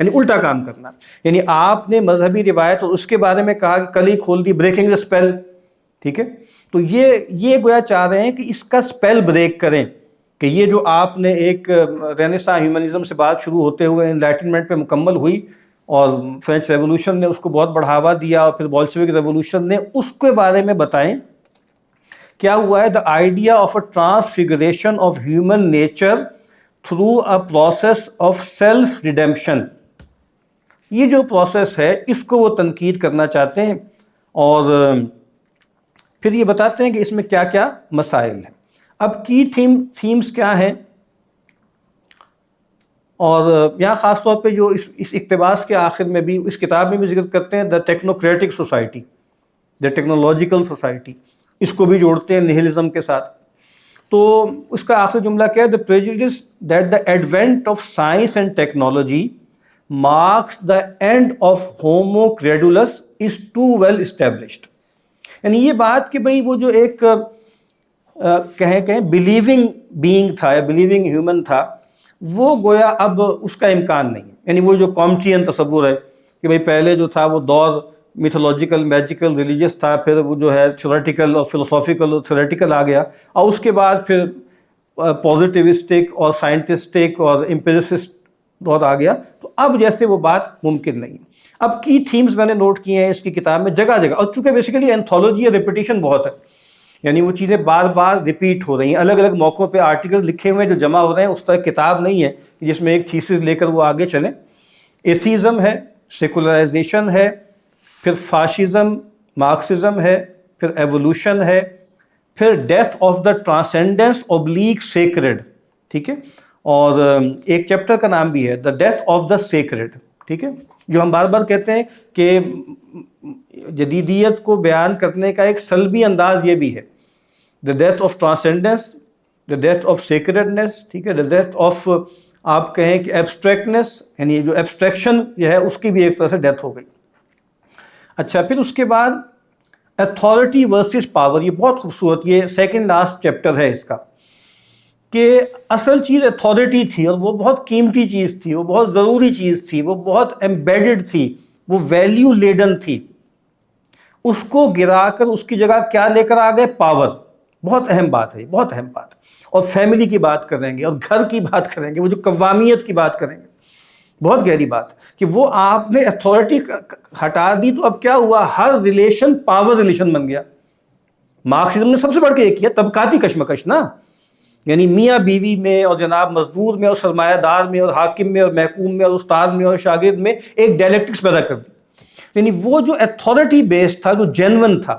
یعنی الٹا کام کرنا. یعنی آپ نے مذہبی روایت اور اس کے بارے میں کہا کہ کل ہی کھول دی بریکنگ دا اسپیل, ٹھیک ہے. تو یہ گویا چاہ رہے ہیں کہ اس کا اسپیل بریک کریں, کہ یہ جو آپ نے ایک رینیساں ہیومنزم سے بات شروع ہوتے ہوئے انلائٹنمنٹ پہ مکمل ہوئی اور فرینچ ریولوشن نے اس کو بہت بڑھاوا دیا اور پھر بولشوک ریولوشن نے, اس کے بارے میں بتائیں کیا ہوا ہے. The idea of a transfiguration of human nature through a process of self redemption, یہ جو پروسیس ہے اس کو وہ تنقید کرنا چاہتے ہیں, اور پھر یہ بتاتے ہیں کہ اس میں کیا کیا مسائل ہیں. اب کی تھیمز کیا ہیں, اور یہاں خاص طور پہ جو اس اقتباس کے آخر میں بھی, اس کتاب میں بھی ذکر کرتے ہیں the technocratic society, the technological society, اس کو بھی جوڑتے ہیں نہلزم کے ساتھ. تو اس کا آخری جملہ کیا ہے, the prejudice that the advent of science and technology marks the end of homo credulus is too well established. یعنی یہ بات کہ بھئی وہ جو ایک کہیں بلیونگ بینگ تھا یا بلیونگ ہیومن تھا, وہ گویا اب اس کا امکان نہیں ہے. یعنی وہ جو کامٹین تصور ہے کہ بھئی پہلے جو تھا وہ دور میتھولوجیکل, میجیکل, ریلیجیس تھا, پھر وہ جو ہے تھیوریٹیکل اور فلسافیکل اور تھیوریٹیکل آ گیا, اور اس کے بعد پھر پازیٹیوسٹک اور سائنٹسٹک اور امپیریسسٹ دور آ گیا. تو اب جیسے وہ بات ممکن نہیں. اب کی تھیمز میں نے نوٹ کیے ہیں اس کی کتاب میں جگہ جگہ, اور چونکہ بیسیکلی اینتھولوجی اور ریپیٹیشن بہت ہے, یعنی وہ چیزیں بار بار ریپیٹ ہو رہی ہیں, الگ الگ موقعوں پہ آرٹیکل لکھے ہوئے ہیں جو جمع ہو رہے ہیں. اس طرح کتاب نہیں ہے جس میں ایک تھیسس لے کر وہ آگے چلیں. ایتھیزم ہے, سیکولرائزیشن ہے, پھر فاشزم, مارکسزم ہے, پھر ایوولوشن ہے, پھر death of the transcendence oblique sacred, ٹھیک ہے. اور ایک چیپٹر کا نام بھی ہے the death of the sacred, ٹھیک ہے, جو ہم بار بار کہتے ہیں کہ جدیدیت کو بیان کرنے کا ایک سلبی انداز یہ بھی ہے. The death of transcendence, the death of sacredness, ٹھیک ہے, دا ڈیتھ آف آپ کہیں کہ ایبسٹریکٹنس, یعنی جو ایبسٹریکشن جو ہے اس کی بھی ایک طرح سے ڈیتھ ہو گئی. اچھا, پھر اس کے بعد اتھارٹی ورسز پاور, یہ بہت خوبصورت, یہ سیکنڈ لاسٹ چیپٹر ہے اس کا, کہ اصل چیز اتھارٹی تھی اور وہ بہت قیمتی چیز تھی, وہ بہت ضروری چیز تھی, وہ بہت ایمبیڈڈ تھی, وہ ویلیو لیڈن تھی. اس کو گرا کر اس کی جگہ کیا لے کر آ گئے, پاور. بہت اہم بات ہے, بہت اہم بات. اور فیملی کی بات کریں گے اور گھر کی بات کریں گے, وہ جو قوامیت کی بات کریں گے, بہت گہری بات, کہ وہ آپ نے اتھارٹی ہٹا دی تو اب کیا ہوا, ہر ریلیشن پاور ریلیشن بن گیا. مارکسزم نے سب سے بڑھ کے یہ کیا, طبقاتی کشمکش نا, یعنی میاں بیوی میں اور جناب مزدور میں اور سرمایہ دار میں اور حاکم میں اور محکوم میں اور استاد میں اور شاگرد میں ایک ڈائلیکٹکس پیدا کر دی. یعنی وہ جو اتھارٹی بیس تھا, جو جینون تھا,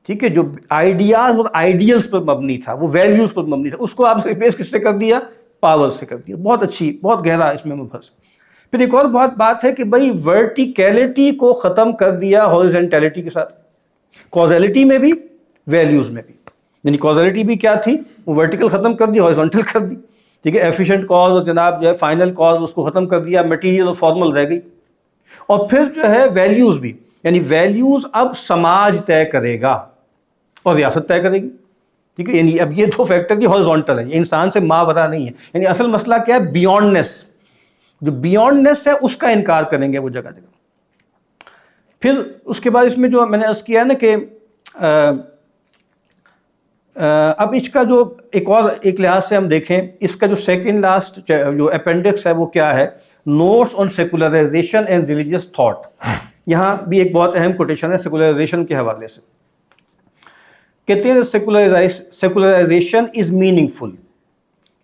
ٹھیک ہے, جو آئیڈیاز اور آئیڈیلز پر مبنی تھا, وہ ویلیوز پر مبنی تھا, اس کو آپ ریپلیس کس سے کر دیا, پاور سے کر دیا. بہت اچھی, بہت گہرا اس میں مبحث. پھر ایک اور بہت بات ہے کہ بھائی ورٹیکیلٹی کو ختم کر دیا ہاریزونٹیلٹی کے ساتھ, کوزیلٹی میں بھی, ویلیوز میں بھی. یعنی کوزیلٹی بھی کیا تھی, وہ ورٹیکل ختم کر دی, ہاریزونٹل کر دی, ٹھیک ہے. ایفیشینٹ کاز اور جناب جو ہے فائنل کاز اس کو ختم کر دیا, میٹیریل اور فارمل رہ گئی. اور پھر جو ہے ویلیوز بھی, یعنی ویلیوز اب سماج طے کرے گا اور ریاست طے کرے گی, ٹھیک ہے. یعنی اب یہ دو فیکٹر کی ہاریزونٹل ہے, یہ انسان سے ماورا نہیں ہے. یعنی اصل مسئلہ کیا ہے, بیونڈنس, جو بیونڈنس ہے اس کا انکار کریں گے وہ جگہ جگہ. پھر اس کے بعد اس میں جو میں نے عرض کیا ہے نا کہ اب اس کا جو ایک لحاظ سے ہم دیکھیں, اس کا جو سیکنڈ لاسٹ جو اپینڈکس ہے وہ کیا ہے, notes on secularization and religious thought. یہاں بھی ایک بہت اہم کوٹیشن ہے سیکولرائزیشن کے حوالے سے. کہتے ہیں secularization is meaningful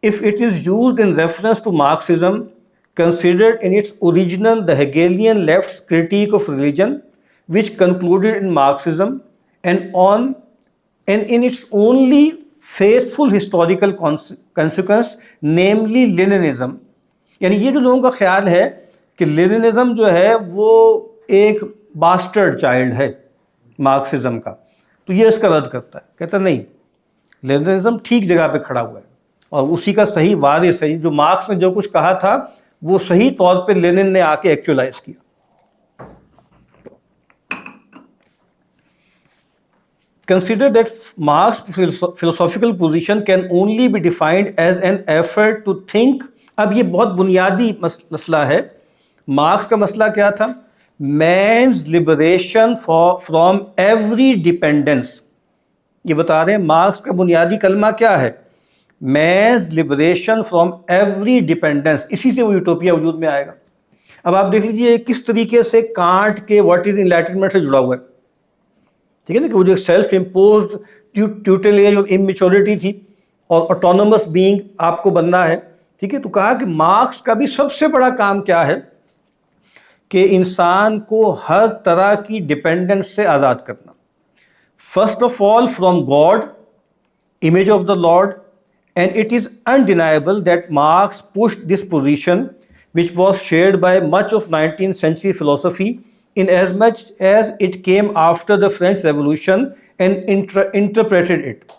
if it is used in reference to Marxism, considered in its original the Hegelian left's critique of religion, which concluded in Marxism, and in its only faithful historical consequence, namely Leninism. یعنی یہ جو لوگوں کا خیال ہے کہ لیننزم جو ہے وہ ایک باسٹرڈ چائلڈ ہے مارکسزم کا, تو یہ اس کا رد کرتا ہے, کہتا نہیں, لیننزم ٹھیک جگہ پہ کھڑا ہوا ہے اور اسی کا صحیح وارث ہے. جو مارکس نے جو کچھ کہا تھا وہ صحیح طور پہ لینن نے آ کے ایکچولائز کیا. Consider that Marx's philosophical position can only be defined as an effort to think. اب یہ بہت بنیادی مسئلہ ہے, مارکس کا مسئلہ کیا تھا؟ Means liberation from every dependence. یہ بتا رہے ہیں مارکس کا بنیادی کلمہ کیا ہے؟ Means liberation from every dependence. اسی سے وہ یوٹوپیا وجود میں آئے گا. اب آپ دیکھ لیجیے کس طریقے سے کانٹ کے واٹ از انلائٹنمنٹ سے جڑا ہوا ہے. ٹھیک ہے نا، کہ وہ جو سیلف امپوزڈ ٹیوٹیلیج اور اممیچورٹی تھی اور آٹونومس بینگ آپ کو بننا ہے. ٹھیک ہے، تو کہا کہ مارکس کا بھی سب سے بڑا کام کیا ہے کہ انسان کو ہر طرح کی ڈپینڈنس سے آزاد کرنا. First of all from God, image of the Lord, and it is undeniable that Marx pushed this position, which was shared by much of 19th century philosophy, in as much as it came after the French Revolution and interpreted it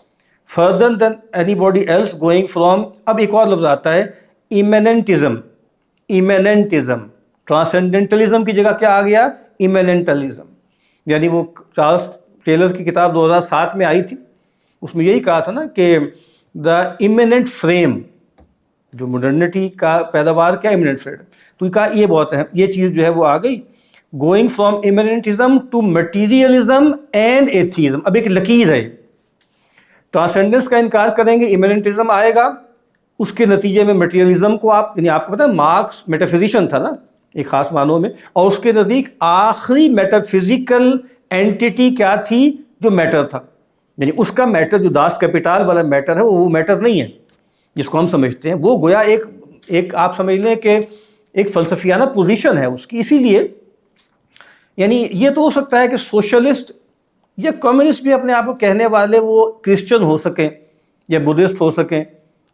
further than anybody else, going from, اب ایک اور لفظ آتا ہے immanentism. ٹرانسینڈنٹلزم کی جگہ کیا آ گیا؟ immanentalism. یعنی وہ چارلس ٹیلر کی کتاب 2007 میں آئی تھی، اس میں یہی کہا تھا نا کہ دا ایمیننٹ فریم، جو مڈرنٹی کا پیداوار کیا ایمیننٹ فریم، تو یہ کہا یہ بہت اہم، یہ چیز جو ہے وہ آ گئی. Going from immanentism to materialism and atheism. اب ایک لکیر ہے، ٹرانسینڈنس کا انکار کریں گے، ایمیننٹزم آئے گا، اس کے نتیجے میں مٹیریلزم کو آپ، یعنی آپ کو پتہ ہے مارکس میٹافزیشین تھا نا ایک خاص معنوں میں، اور اس کے نزدیک آخری میٹافزیکل اینٹیٹی کیا تھی؟ جو میٹر تھا. یعنی اس کا میٹر جو داس کیپیٹال والا میٹر ہے وہ میٹر نہیں ہے جس کو ہم سمجھتے ہیں، وہ گویا ایک آپ سمجھ لیں کہ ایک فلسفیانہ پوزیشن ہے اس کی. اسی لیے یعنی یہ تو ہو سکتا ہے کہ سوشلسٹ یا کمیونسٹ بھی اپنے آپ کو کہنے والے وہ کرسچن ہو سکیں یا بدھسٹ ہو سکیں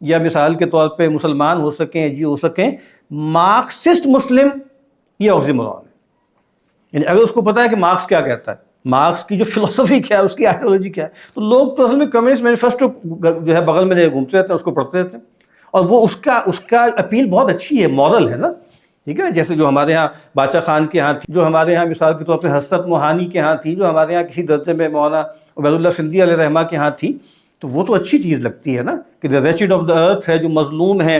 یا مثال کے طور پہ مسلمان ہو سکیں، جی ہو سکیں. مارکسسٹ مسلم یہ آکسیمورون ہے. یعنی اگر اس کو پتہ ہے کہ مارکس کیا کہتا ہے، مارکس کی جو فلسفی کیا ہے، اس کی آئیڈیالوجی کیا ہے، تو لوگ تو اصل میں کمیونسٹ مینیفیسٹو جو ہے بغل میں گھومتے رہتے ہیں، اس کو پڑھتے رہتے ہیں، اور وہ اس کا اپیل بہت اچھی ہے، مورل ہے نا. ٹھیک ہے، جیسے جو ہمارے ہاں باچا خان کے ہاں تھی، جو ہمارے ہاں مثال کے طور پہ حسرت موہانی کے ہاں تھی، جو ہمارے ہاں کسی درجے میں مولانا عبید اللہ سندھی علیہ رحمہ کے ہاں تھی، تو وہ تو اچھی چیز لگتی ہے نا کہ دا ریچڈ آف دا ارتھ ہے، جو مظلوم ہیں،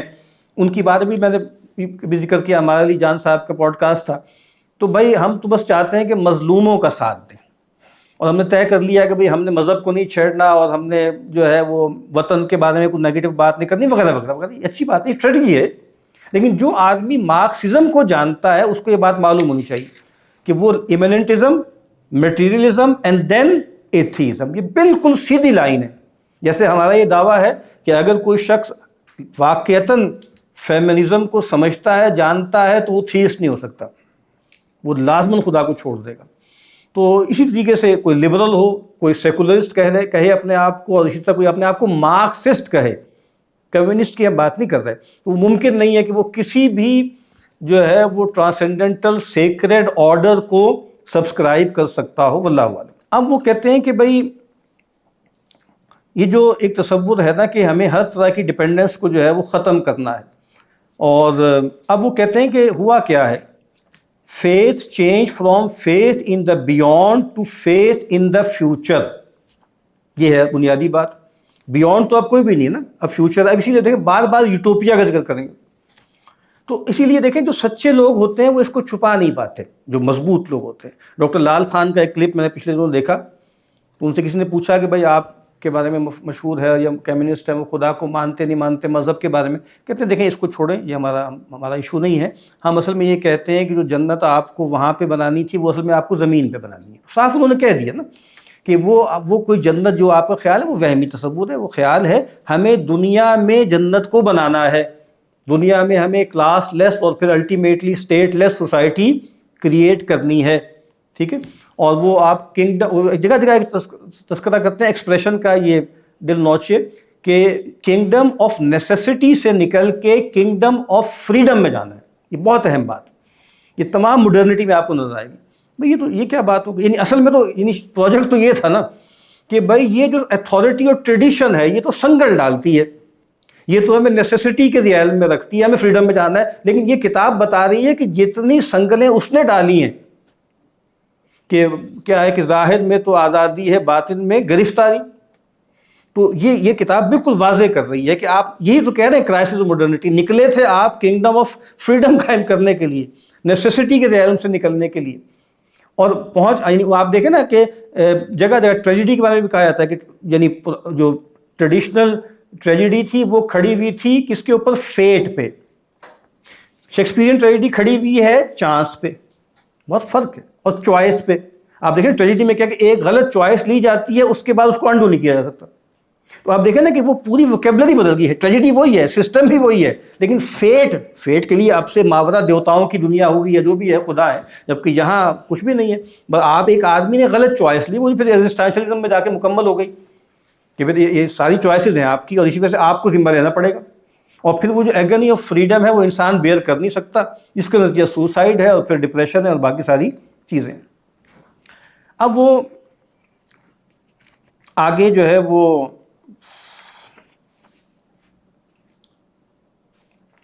ان کی بات بھی میں نے بھی ذکر کیا، ہمارے علی جان صاحب کا پوڈ کاسٹ تھا. تو بھائی ہم تو بس چاہتے ہیں کہ مظلوموں کا ساتھ دیں، اور ہم نے طے کر لیا کہ بھئی ہم نے مذہب کو نہیں چھیڑنا، اور ہم نے جو ہے وہ وطن کے بارے میں کوئی نیگیٹو بات نہیں کرنی وغیرہ وغیرہ وغیرہ. یہ اچھی بات ہے، اسٹریٹجی ہے. لیکن جو آدمی مارکسزم کو جانتا ہے اس کو یہ بات معلوم ہونی چاہیے کہ وہ ایمیننٹزم، مٹیریلزم اینڈ دین ایتھیزم، یہ بالکل سیدھی لائن ہے. جیسے ہمارا یہ دعویٰ ہے کہ اگر کوئی شخص واقعتاً فیمنزم کو سمجھتا ہے، جانتا ہے، تو وہ تھیسٹ نہیں ہو سکتا، وہ لازماً خدا کو چھوڑ دے گا. تو اسی طریقے سے کوئی لبرل ہو، کوئی سیکولرسٹ کہے اپنے آپ کو، اور اسی طرح کوئی اپنے آپ کو مارکسسٹ کہے، کمیونسٹ کی ہم بات نہیں کر رہے، تو وہ ممکن نہیں ہے کہ وہ کسی بھی جو ہے وہ ٹرانسینڈنٹل سیکریڈ آرڈر کو سبسکرائب کر سکتا ہو، واللہ اعلم. اب وہ کہتے ہیں کہ بھئی یہ جو ایک تصور ہے نا کہ ہمیں ہر طرح کی ڈپینڈنس کو جو ہے وہ ختم کرنا ہے، اور اب وہ کہتے ہیں کہ ہوا کیا ہے، faith change from faith in the beyond to faith in the future. یہ ہے بنیادی بات. بیونڈ تو اب کوئی بھی نہیں نا، اب فیوچر. اب اسی لیے دیکھیں بار بار یوٹوپیا کا ذکر کریں گے، تو اسی لیے دیکھیں جو سچے لوگ ہوتے ہیں وہ اس کو چھپا نہیں پاتے، جو مضبوط لوگ ہوتے ہیں. ڈاکٹر لال خان کا ایک کلپ میں نے پچھلے دنوں دیکھا، تو ان سے کسی نے پوچھا کہ بھائی آپ کے بارے میں مشہور ہے یا کمیونسٹ ہے، وہ خدا کو مانتے نہیں مانتے، مذہب کے بارے میں کہتے ہیں دیکھیں اس کو چھوڑیں، یہ ہمارا ایشو نہیں ہے. ہم اصل میں یہ کہتے ہیں کہ جو جنت آپ کو وہاں پہ بنانی تھی وہ اصل میں آپ کو زمین پہ بنانی ہے. صاف انہوں نے کہہ دیا نا کہ وہ کوئی جنت جو آپ کا خیال ہے وہ وہمی تصور ہے، وہ خیال ہے. ہمیں دنیا میں جنت کو بنانا ہے، دنیا میں ہمیں کلاس لیس اور پھر الٹیمیٹلی اسٹیٹ لیس سوسائٹی کریٹ کرنی ہے. ٹھیک ہے، اور وہ آپ کنگڈم، جگہ جگہ ایک تذکرہ کرتے ہیں ایکسپریشن کا، یہ دل نوچے کہ کنگڈم آف نیسیسٹی سے نکل کے کنگڈم آف فریڈم میں جانا ہے. یہ بہت اہم بات، یہ تمام مڈرنٹی میں آپ کو نظر آئے گی. بھئی یہ کیا بات ہوگی؟ یعنی اصل میں تو پروجیکٹ تو یہ تھا نا کہ بھائی یہ جو اتھارٹی اور ٹریڈیشن ہے یہ تو سنگل ڈالتی ہے، یہ تو ہمیں نیسیسٹی کے ریئل میں رکھتی ہے، ہمیں فریڈم میں جانا ہے. لیکن یہ کتاب بتا رہی ہے کہ جتنی سنگلیں اس نے ڈالی ہیں، کہ کیا ہے کہ ظاہر میں تو آزادی ہے، باطن میں گرفتاری. تو یہ کتاب بالکل واضح کر رہی ہے کہ آپ یہی تو کہہ رہے ہیں کرائسس آف ماڈرنٹی، نکلے تھے آپ کنگڈم آف فریڈم قائم کرنے کے لیے، نیسیسٹی کے ریالم سے نکلنے کے لیے. اور یعنی آپ دیکھیں نا کہ جگہ جگہ ٹریجڈی کے بارے میں بھی کہا جاتا ہے کہ یعنی جو ٹریڈیشنل ٹریجڈی تھی وہ کھڑی ہوئی تھی کس کے اوپر؟ فیٹ پہ. شیکسپیرین ٹریجڈی کھڑی ہوئی ہے چانس پہ. بہت فرق ہے. اور چوائس پہ آپ دیکھیں ٹریجڈی میں کیا کہ ایک غلط چوائس لی جاتی ہے, اس کے بعد اس کو انڈو نہیں کیا جا سکتا. تو آپ دیکھیں نا کہ وہ پوری ووکیبلری بدل گئی ہے. ٹریجڈی وہی ہے, سسٹم بھی وہی ہے, لیکن فیٹ کے لیے آپ سے ماورا دیوتاؤں کی دنیا ہوگی یا جو بھی ہے خدا ہے, جبکہ یہاں کچھ بھی نہیں ہے. بس آپ ایک آدمی نے غلط چوائس لی, وہ پھر ایگزسٹینشلزم میں جا کے مکمل ہو گئی کہ پھر یہ ساری چوائسیز ہیں آپ کی, اور اسی وجہ سے آپ کو ذمہ لینا پڑے گا. اور پھر وہ جو ایگنی آف فریڈم ہے وہ انسان بیئر کر نہیں سکتا, اس کا نتیجہ سوسائڈ ہے, اور پھر ڈپریشن ہے, اور باقی ساری چیزیں. اب وہ آگے جو ہے وہ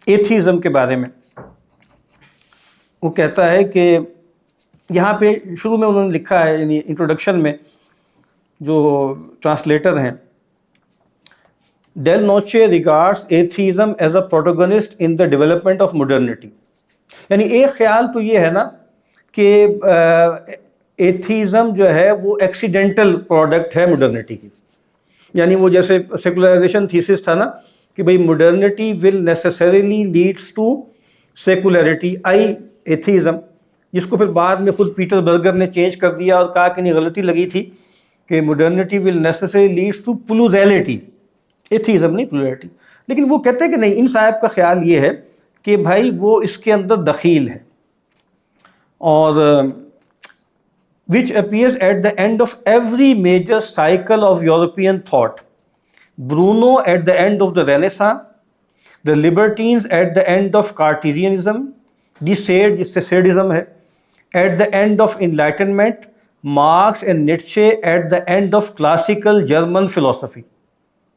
ایتھیزم کے بارے میں وہ کہتا ہے کہ یہاں پہ شروع میں انہوں نے لکھا ہے, یعنی انٹروڈکشن میں جو ٹرانسلیٹر ہیں, Del Noce regards atheism as a protagonist in the development of modernity. یعنی ایک خیال تو یہ ہے نا کہ ایتھیزم جو ہے وہ ایکسیڈنٹل پروڈکٹ ہے مڈرنٹی کی. یعنی وہ جیسے سیکولرائزیشن تھیسس تھا نا کہ بھئی modernity will necessarily leads to secularity I atheism, جس کو پھر بعد میں خود پیٹر برگر نے چینج کر دیا اور کہا کہ نہیں غلطی لگی تھی کہ maternity will necessarily leads to پلورلٹی, atheism نہیں پلورلٹی. لیکن وہ کہتے ہیں کہ نہیں, ان صاحب کا خیال یہ ہے کہ بھائی وہ اس کے اندر دخیل ہے, اور which appears at the end of every major cycle of European thought. Bruno at the end of the Renaissance, the libertines at the end of Cartesianism, the Sade جس سے Sadism ہے, at the end of Enlightenment, Marx and Nietzsche at the end of classical German philosophy.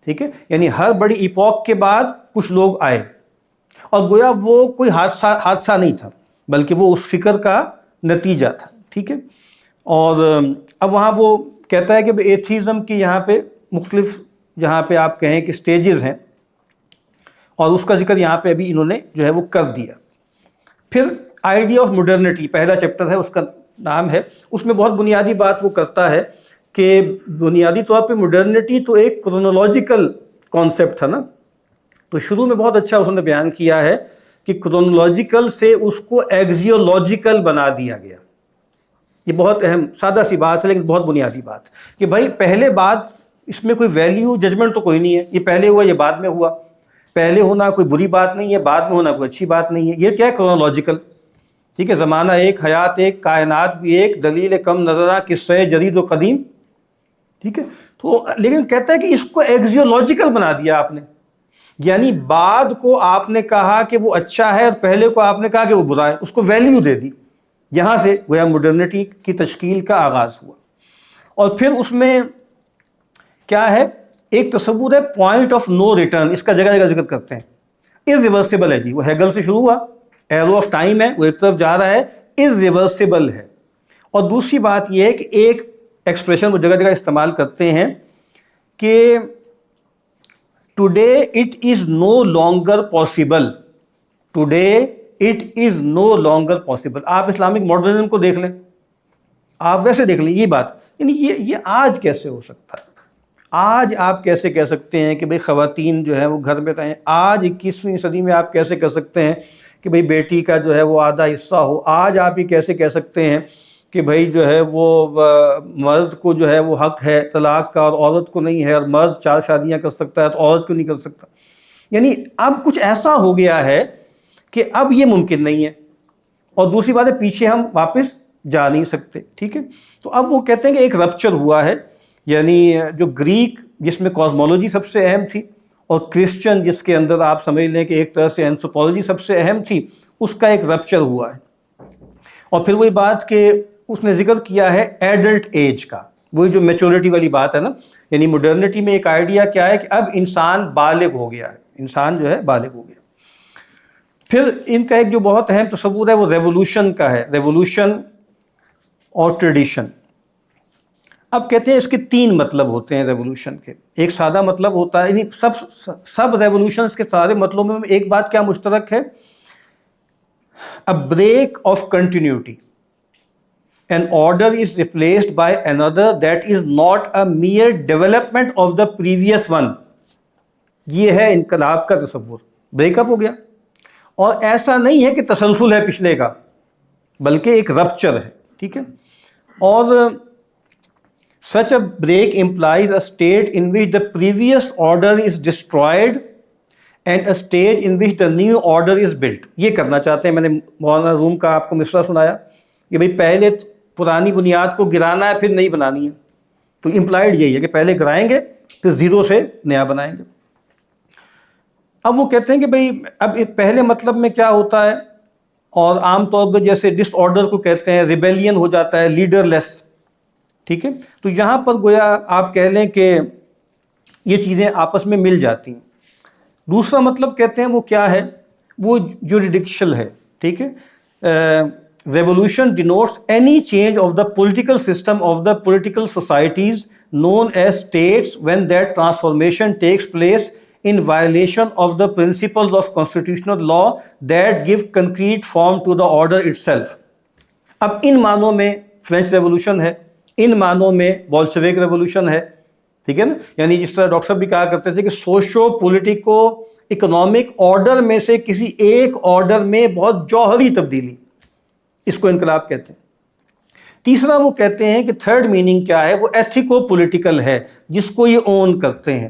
ٹھیک ہے, یعنی ہر بڑی ایپوک کے بعد کچھ لوگ آئے, اور گویا وہ کوئی حادثہ نہیں تھا بلکہ وہ اس فکر کا نتیجہ تھا. ٹھیک ہے. اور اب وہاں وہ کہتا ہے کہ ایتھیزم کی یہاں پہ مختلف جہاں پہ آپ کہیں کہ سٹیجز ہیں, اور اس کا ذکر یہاں پہ ابھی انہوں نے جو ہے وہ کر دیا. پھر آئیڈیا آف مڈرنٹی پہلا چیپٹر ہے, اس کا نام ہے. اس میں بہت بنیادی بات وہ کرتا ہے کہ بنیادی طور پہ مڈرنٹی تو ایک کرونولوجیکل کانسیپٹ تھا نا, تو شروع میں بہت اچھا اس نے بیان کیا ہے کہ کرونولوجیکل سے اس کو ایگزیولوجیکل بنا دیا گیا. یہ بہت اہم سادہ سی بات ہے لیکن بہت بنیادی بات کہ بھائی پہلے بعد اس میں کوئی ویلیو ججمنٹ تو کوئی نہیں ہے, یہ پہلے ہوا یہ بعد میں ہوا, پہلے ہونا کوئی بری بات نہیں ہے, بعد میں ہونا کوئی اچھی بات نہیں ہے. یہ کیا ہے؟ کرونولوجیکل. ٹھیک ہے, زمانہ ایک, حیات ایک, کائنات بھی ایک, دلیل کم نظرہ قصہ جدید و قدیم. ٹھیک ہے, تو لیکن کہتا ہے کہ اس کو ایگزیولوجیکل بنا دیا آپ نے, یعنی بعد کو آپ نے کہا کہ وہ اچھا ہے اور پہلے کو آپ نے کہا کہ وہ برا ہے, اس کو ویلیو دے دی. یہاں سے گویا مڈرنٹی کی تشکیل کا آغاز ہوا. اور پھر اس میں کیا ہے؟ ایک تصور ہے پوائنٹ آف نو ریٹرن, اس کا جگہ جگہ ذکر کرتے ہیں. ارریورسیبل ہے جی, وہ ہیگل سے شروع ہوا, ایرو آف ٹائم ہے, وہ ایک طرف جا رہا ہے, ارریورسیبل ہے. اور دوسری بات یہ ہے کہ ایک ایکسپریشن وہ جگہ جگہ استعمال کرتے ہیں کہ today it is no longer possible, today it is no longer possible. آپ اسلامک ماڈرنزم کو دیکھ لیں, آپ ویسے دیکھ لیں, یہ بات یعنی یہ آج کیسے ہو سکتا ہے؟ آج آپ کیسے کہہ سکتے ہیں کہ بھئی خواتین جو ہے وہ گھر میں رہیں؟ آج 21ویں صدی میں آپ کیسے کہہ سکتے ہیں کہ بھئی بیٹی کا جو ہے وہ آدھا حصہ ہو؟ آج آپ یہ کیسے کہہ سکتے ہیں کہ بھئی جو ہے وہ مرد کو جو ہے وہ حق ہے طلاق کا اور عورت کو نہیں ہے, اور مرد 4 شادیاں کر سکتا ہے تو عورت کیوں نہیں کر سکتا؟ یعنی اب کچھ ایسا ہو گیا ہے کہ اب یہ ممکن نہیں ہے, اور دوسری بات ہے پیچھے ہم واپس جا نہیں سکتے. ٹھیک ہے, تو اب وہ کہتے ہیں کہ ایک رپچر ہوا ہے, یعنی جو گریک جس میں کاسمولوجی سب سے اہم تھی, اور کرسچن جس کے اندر آپ سمجھ لیں کہ ایک طرح سے اینتھروپولوجی سب سے اہم تھی, اس کا ایک رپچر ہوا ہے. اور پھر وہی بات کہ اس نے ذکر کیا ہے ایڈلٹ ایج کا, وہی جو میچورٹی والی بات ہے نا, یعنی مڈرنٹی میں ایک آئیڈیا کیا ہے کہ اب انسان بالغ ہو گیا ہے, انسان جو ہے بالغ ہو گیا. پھر ان کا ایک جو بہت اہم تصور ہے وہ ریولوشن کا ہے, ریولوشن اور ٹریڈیشن. اب کہتے ہیں اس کے 3 مطلب ہوتے ہیں ریولوشن کے. ایک سادہ مطلب ہوتا ہے, یعنی سب ریولوشنز کے سارے مطلبوں میں ایک بات کیا مشترک ہے a break of continuity. An order is replaced by another that is not a mere development of the previous one. یہ ہے انقلاب کا تصور. بریک اپ ہو گیا اور ایسا نہیں ہے کہ تسلسل ہے پچھلے کا بلکہ ایک رپچر ہے. ٹھیک ہے. اور such a break implies a state in which the previous order is destroyed and a state in which the new order is built. یہ کرنا چاہتے ہیں. میں نے مولانا روم کا آپ کو مصرع سنایا کہ بھئی پہلے پرانی بنیاد کو گرانا ہے پھر نئی بنانی ہے. تو امپلائڈ یہی ہے کہ پہلے گرائیں گے پھر زیرو سے نیا بنائیں گے. اب وہ کہتے ہیں کہ بھئی اب پہلے مطلب میں کیا ہوتا ہے, اور عام طور پہ جیسے ڈس آرڈر کو کہتے ہیں, ریبیلین ہو جاتا ہے, لیڈر لیس. ٹھیک ہے. تو یہاں پر گویا آپ کہہ لیں کہ یہ چیزیں آپس میں مل جاتی ہیں. دوسرا مطلب کہتے ہیں وہ کیا ہے, وہ جوریڈکشل ہے. ٹھیک ہے. Revolution denotes any change of the political system of the political societies known as states when that transformation takes place in violation of the principles of constitutional law that give concrete form to the order itself. اب ان معنوں میں French revolution ہے, ان معنوں میں Bolshevik revolution ہے. ٹھیک ہے نا. یعنی جس طرح ڈاکٹر صاحب بھی کہا کرتے تھے کہ سوشو پولیٹیکو اکنامک آرڈر میں سے کسی ایک آرڈر میں بہت جوہری تبدیلی, اس کو انقلاب کہتے ہیں. تیسرا وہ کہتے ہیں کہ تھرڈ میننگ کیا ہے, وہ ایتھیکو پولیٹیکل ہے جس کو یہ اون کرتے ہیں.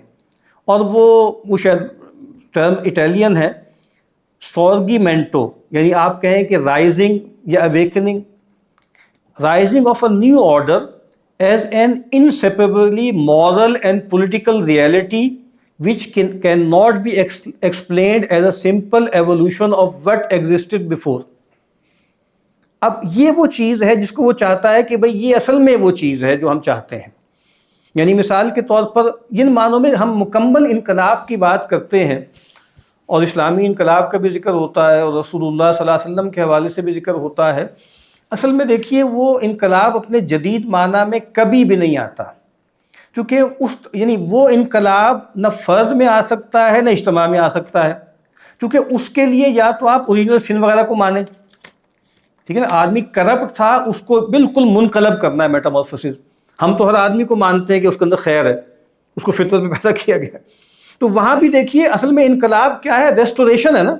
اور وہ شاید ٹرم اٹیلین ہے, سورگیمنٹو, یعنی آپ کہیں کہ رائزنگ یا awakening, rising of a new order as an inseparably moral and political reality which cannot be explained as a simple evolution of what existed before. اب یہ وہ چیز ہے جس کو وہ چاہتا ہے کہ بھئی یہ اصل میں وہ چیز ہے جو ہم چاہتے ہیں. یعنی مثال کے طور پر جن معنوں میں ہم مکمل انقلاب کی بات کرتے ہیں, اور اسلامی انقلاب کا بھی ذکر ہوتا ہے اور رسول اللہ صلی اللہ علیہ وسلم کے حوالے سے بھی ذکر ہوتا ہے, اصل میں دیکھیے وہ انقلاب اپنے جدید معنی میں کبھی بھی نہیں آتا, کیونکہ یعنی وہ انقلاب نہ فرد میں آ سکتا ہے نہ اجتماع میں آ سکتا ہے, کیونکہ اس کے لیے یا تو آپ اوریجنل سن وغیرہ کو مانیں. ٹھیک ہے نا. آدمی کرپٹ تھا, اس کو بالکل منقلب کرنا ہے, میٹامورفوسس. ہم تو ہر آدمی کو مانتے ہیں کہ اس کے اندر خیر ہے, اس کو فطرت میں پیدا کیا گیا. تو وہاں بھی دیکھیے اصل میں انقلاب کیا ہے, ریسٹوریشن ہے نا.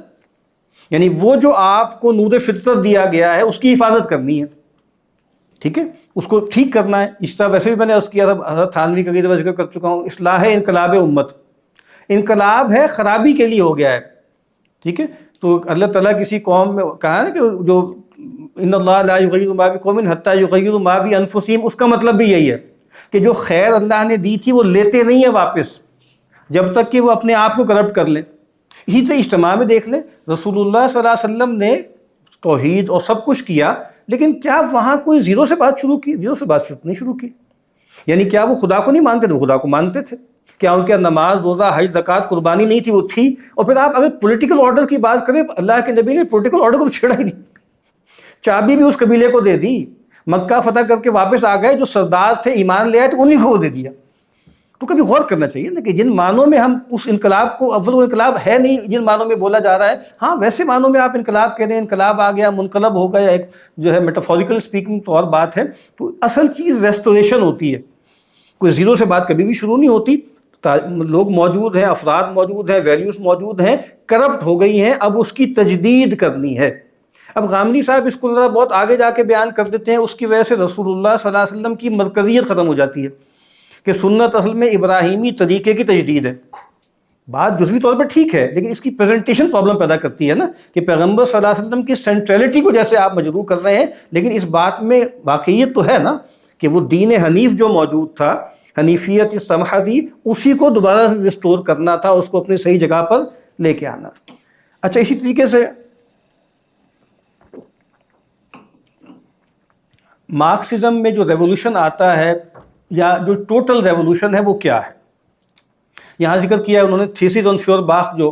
یعنی وہ جو آپ کو نور فطرت دیا گیا ہے اس کی حفاظت کرنی ہے. ٹھیک ہے, اس کو ٹھیک کرنا ہے. اس طرح ویسے بھی میں نے عرض کیا تھا, حضرت تھانوی کا بھی ذکر کر چکا ہوں, اصلاح انقلاب امت. انقلاب ہے خرابی کے لیے ہو گیا ہے. ٹھیک ہے. تو اللہ تعالیٰ کسی قوم میں کہا ہے نا کہ جو ان اللہ لا یغیر ما بقوم حتی یغیروا ما بانفسہم, اس کا مطلب بھی یہی ہے کہ جو خیر اللہ نے دی تھی وہ لیتے نہیں ہیں واپس جب تک کہ وہ اپنے آپ کو کرپٹ کر لیں. اسی طرح اجتماع میں دیکھ لیں, رسول اللہ صلی اللہ علیہ وسلم نے توحید اور سب کچھ کیا, لیکن کیا وہاں کوئی زیرو سے بات شروع کی؟ زیرو سے بات نہیں شروع کی. یعنی کیا وہ خدا کو نہیں مانتے تھے؟ وہ خدا کو مانتے تھے. کیا ان کے نماز روزہ حج زکوٰۃ قربانی نہیں تھی؟ وہ تھی. اور پھر آپ اگر پولیٹیکل آرڈر کی بات کریں, اللہ کے نبی نے پولیٹیکل آرڈر کو چھیڑا ہی نہیں, چابی بھی اس قبیلے کو دے دی. مکہ فتح کر کے واپس آ گئے, جو سردار تھے ایمان لے آئے تو انہیں کو دے دیا. تو کبھی غور کرنا چاہیے نا کہ جن معنوں میں ہم اس انقلاب کو, اول وہ انقلاب ہے نہیں جن معنوں میں بولا جا رہا ہے, ہاں ویسے معنوں میں آپ انقلاب کہہ رہے ہیں, انقلاب آ گیا, منقلب ہو گیا, ایک جو ہے میٹافوریکل اسپیکنگ تو اور بات ہے. تو اصل چیز ریسٹوریشن ہوتی ہے, کوئی زیرو سے بات کبھی بھی شروع نہیں ہوتی. لوگ موجود ہیں, افراد موجود ہیں, ویلیوز موجود ہیں, کرپٹ ہو گئی ہیں, اب اس کی تجدید کرنی ہے. اب غامدی صاحب اس کو ذرا بہت آگے جا کے بیان کر دیتے ہیں, اس کی وجہ سے رسول اللہ صلی اللہ علیہ وسلم کی مرکزیت ختم ہو جاتی ہے کہ سنت اصل میں ابراہیمی طریقے کی تجدید ہے. بات جزوی طور پر ٹھیک ہے, لیکن اس کی پریزنٹیشن پرابلم پیدا کرتی ہے نا, کہ پیغمبر صلی اللہ علیہ وسلم کی سینٹریلٹی کو جیسے آپ مجروح کر رہے ہیں, لیکن اس بات میں واقعیت تو ہے نا کہ وہ دین حنیف جو موجود تھا, حنیفیت سمحہ دی, اسی کو دوبارہ سے ریسٹور کرنا تھا, اس کو اپنی صحیح جگہ پر لے کے آنا تھا. اچھا, اسی طریقے سے مارکسزم میں جو ریولوشن آتا ہے یا جو ٹوٹل ریولوشن ہے وہ کیا ہے, یہاں ذکر کیا ہے انہوں نے, تھیسس آن فیورباخ جو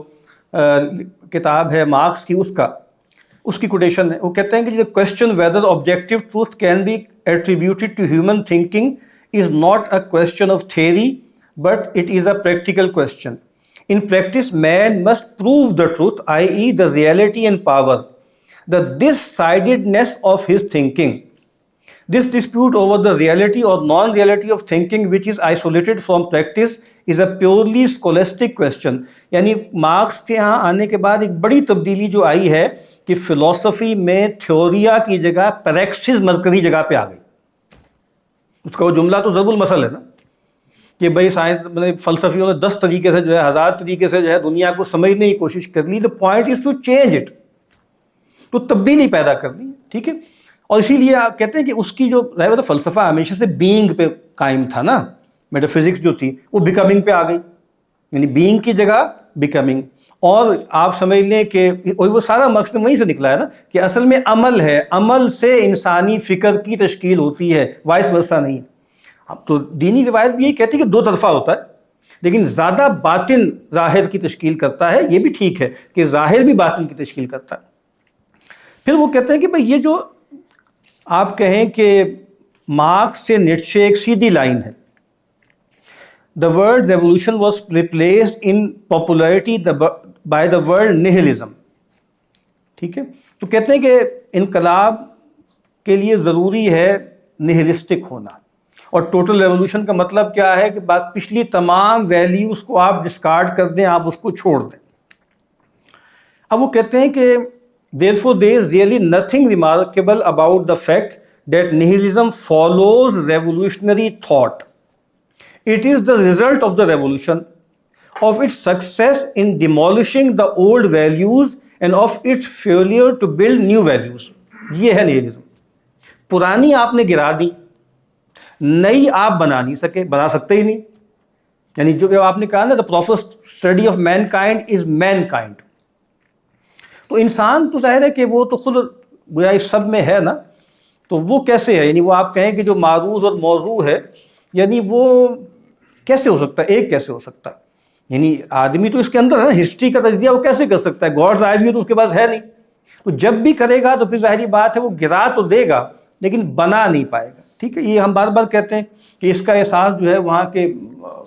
کتاب ہے مارکس کی, اس کی کوٹیشن ہے. وہ کہتے ہیں کہ question whether objective truth can be attributed to human thinking is not a question of theory, but it is a practical question. In practice, man must prove the truth, i.e. the reality and power. The this-sidedness of his thinking, this dispute over the reality or non-reality of thinking which is isolated from practice is a purely scholastic question. یعنی marks کے ہاں آنے کے بعد ایک بڑی تبدیلی جو آئی ہے کہ فلسفی میں تھیوریا کی جگہ پریکسس مرکزی جگہ پہ آ گئی. اس کا وہ جملہ تو ضرب المثل ہے نا کہ بھائی سائنس فلسفیوں نے 10 طریقے سے جو ہے 1000 طریقے سے جو ہے دنیا کو سمجھنے کی کوشش کر لی. The point is to change it, تو تبدیلی پیدا کرنی ہے. ٹھیک ہے, اور اسی لیے آپ کہتے ہیں کہ اس کی جو فلسفہ ہمیشہ سے بینگ پہ قائم تھا نا, میٹا فزکس جو تھی وہ بیکمنگ پہ آ گئی, یعنی بینگ کی جگہ بیکمنگ. اور آپ سمجھ لیں کہ وہ سارا مقصد وہیں سے نکلا ہے نا کہ اصل میں عمل ہے, عمل سے انسانی فکر کی تشکیل ہوتی ہے, وائس ورثہ نہیں. اب تو دینی روایت بھی یہی کہتی ہے کہ دو طرفہ ہوتا ہے, لیکن زیادہ باطن ظاہر کی تشکیل کرتا ہے. یہ بھی ٹھیک ہے کہ ظاہر بھی باطن کی تشکیل کرتا ہے. پھر وہ کہتے ہیں کہ بھئی یہ جو آپ کہیں کہ مارکس سے نیٹشے ایک سیدھی لائن ہے. The word revolution was replaced in popularity by the word nihilism. ٹھیک ہے, تو کہتے ہیں کہ انقلاب کے لیے ضروری ہے نہلسٹک ہونا, اور ٹوٹل ریولوشن کا مطلب کیا ہے کہ پچھلی تمام ویلیوز کو آپ ڈسکارڈ کر دیں, آپ اس کو چھوڑ دیں. اب وہ کہتے ہیں کہ therefore there is really nothing remarkable about the fact that nihilism follows revolutionary thought. It is the result of the revolution, of its success in demolishing the old values and of its failure to build new values. یہ ہے nihilism. پرانی آپ نے گرا دی, نئی آپ بنا نہیں سکے, بنا سکتے ہی نہیں. یعنی جو آپ نے کہا نا the proper study of mankind is mankind. تو انسان تو ظاہر ہے کہ وہ تو خود گویا اس سب میں ہے نا, تو وہ کیسے ہے, یعنی وہ آپ کہیں کہ جو معروض اور موضوع ہے, یعنی وہ کیسے ہو سکتا ہے, ایک کیسے ہو سکتا ہے. یعنی آدمی تو اس کے اندر ہے نا, ہسٹری کا تجزیہ وہ کیسے کر سکتا ہے, گاڈز آئی ویو تو اس کے پاس ہے نہیں. تو جب بھی کرے گا تو پھر ظاہری بات ہے وہ گرا تو دے گا لیکن بنا نہیں پائے گا. ٹھیک ہے, یہ ہم بار بار کہتے ہیں کہ اس کا احساس جو ہے وہاں کے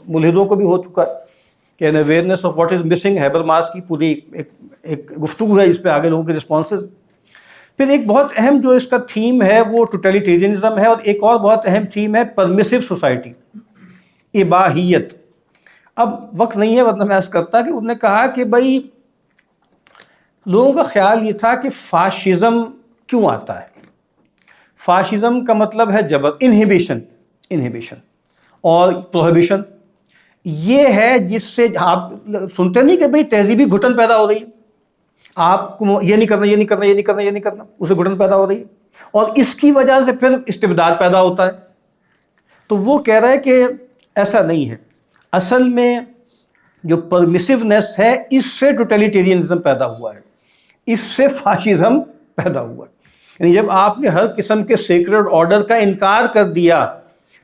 ملحدوں کو بھی ہو چکا ہے کہ an awareness of what is missing. Habermas کی پوری ایک گفتگو ہے اس پہ, آگے لوگوں کے رسپانسز. پھر ایک بہت اہم جو اس کا تھیم ہے وہ ٹوٹلیٹیرینزم ہے, اور ایک اور بہت اہم تھیم ہے پرمیسو سوسائٹی, اباحیت. اب وقت نہیں ہے ورنہ میں عرض کرتا کہ انہوں نے کہا کہ بھائی لوگوں کا خیال یہ تھا کہ فاشزم کیوں آتا ہے. فاشزم کا مطلب ہے جبر, انہیبیشن اور پروہیبیشن. یہ ہے جس سے آپ سنتے نہیں کہ بھئی تہذیبی گھٹن پیدا ہو رہی ہے, آپ کو یہ نہیں کرنا, یہ نہیں کرنا, یہ نہیں کرنا, یہ نہیں کرنا, اسے گھٹن پیدا ہو رہی ہے, اور اس کی وجہ سے پھر استبداد پیدا ہوتا ہے. تو وہ کہہ رہا ہے کہ ایسا نہیں ہے, اصل میں جو پرمیسونیس ہے اس سے ٹوٹلیٹیرینزم پیدا ہوا ہے, اس سے فاشزم پیدا ہوا ہے. یعنی جب آپ نے ہر قسم کے سیکرڈ آرڈر کا انکار کر دیا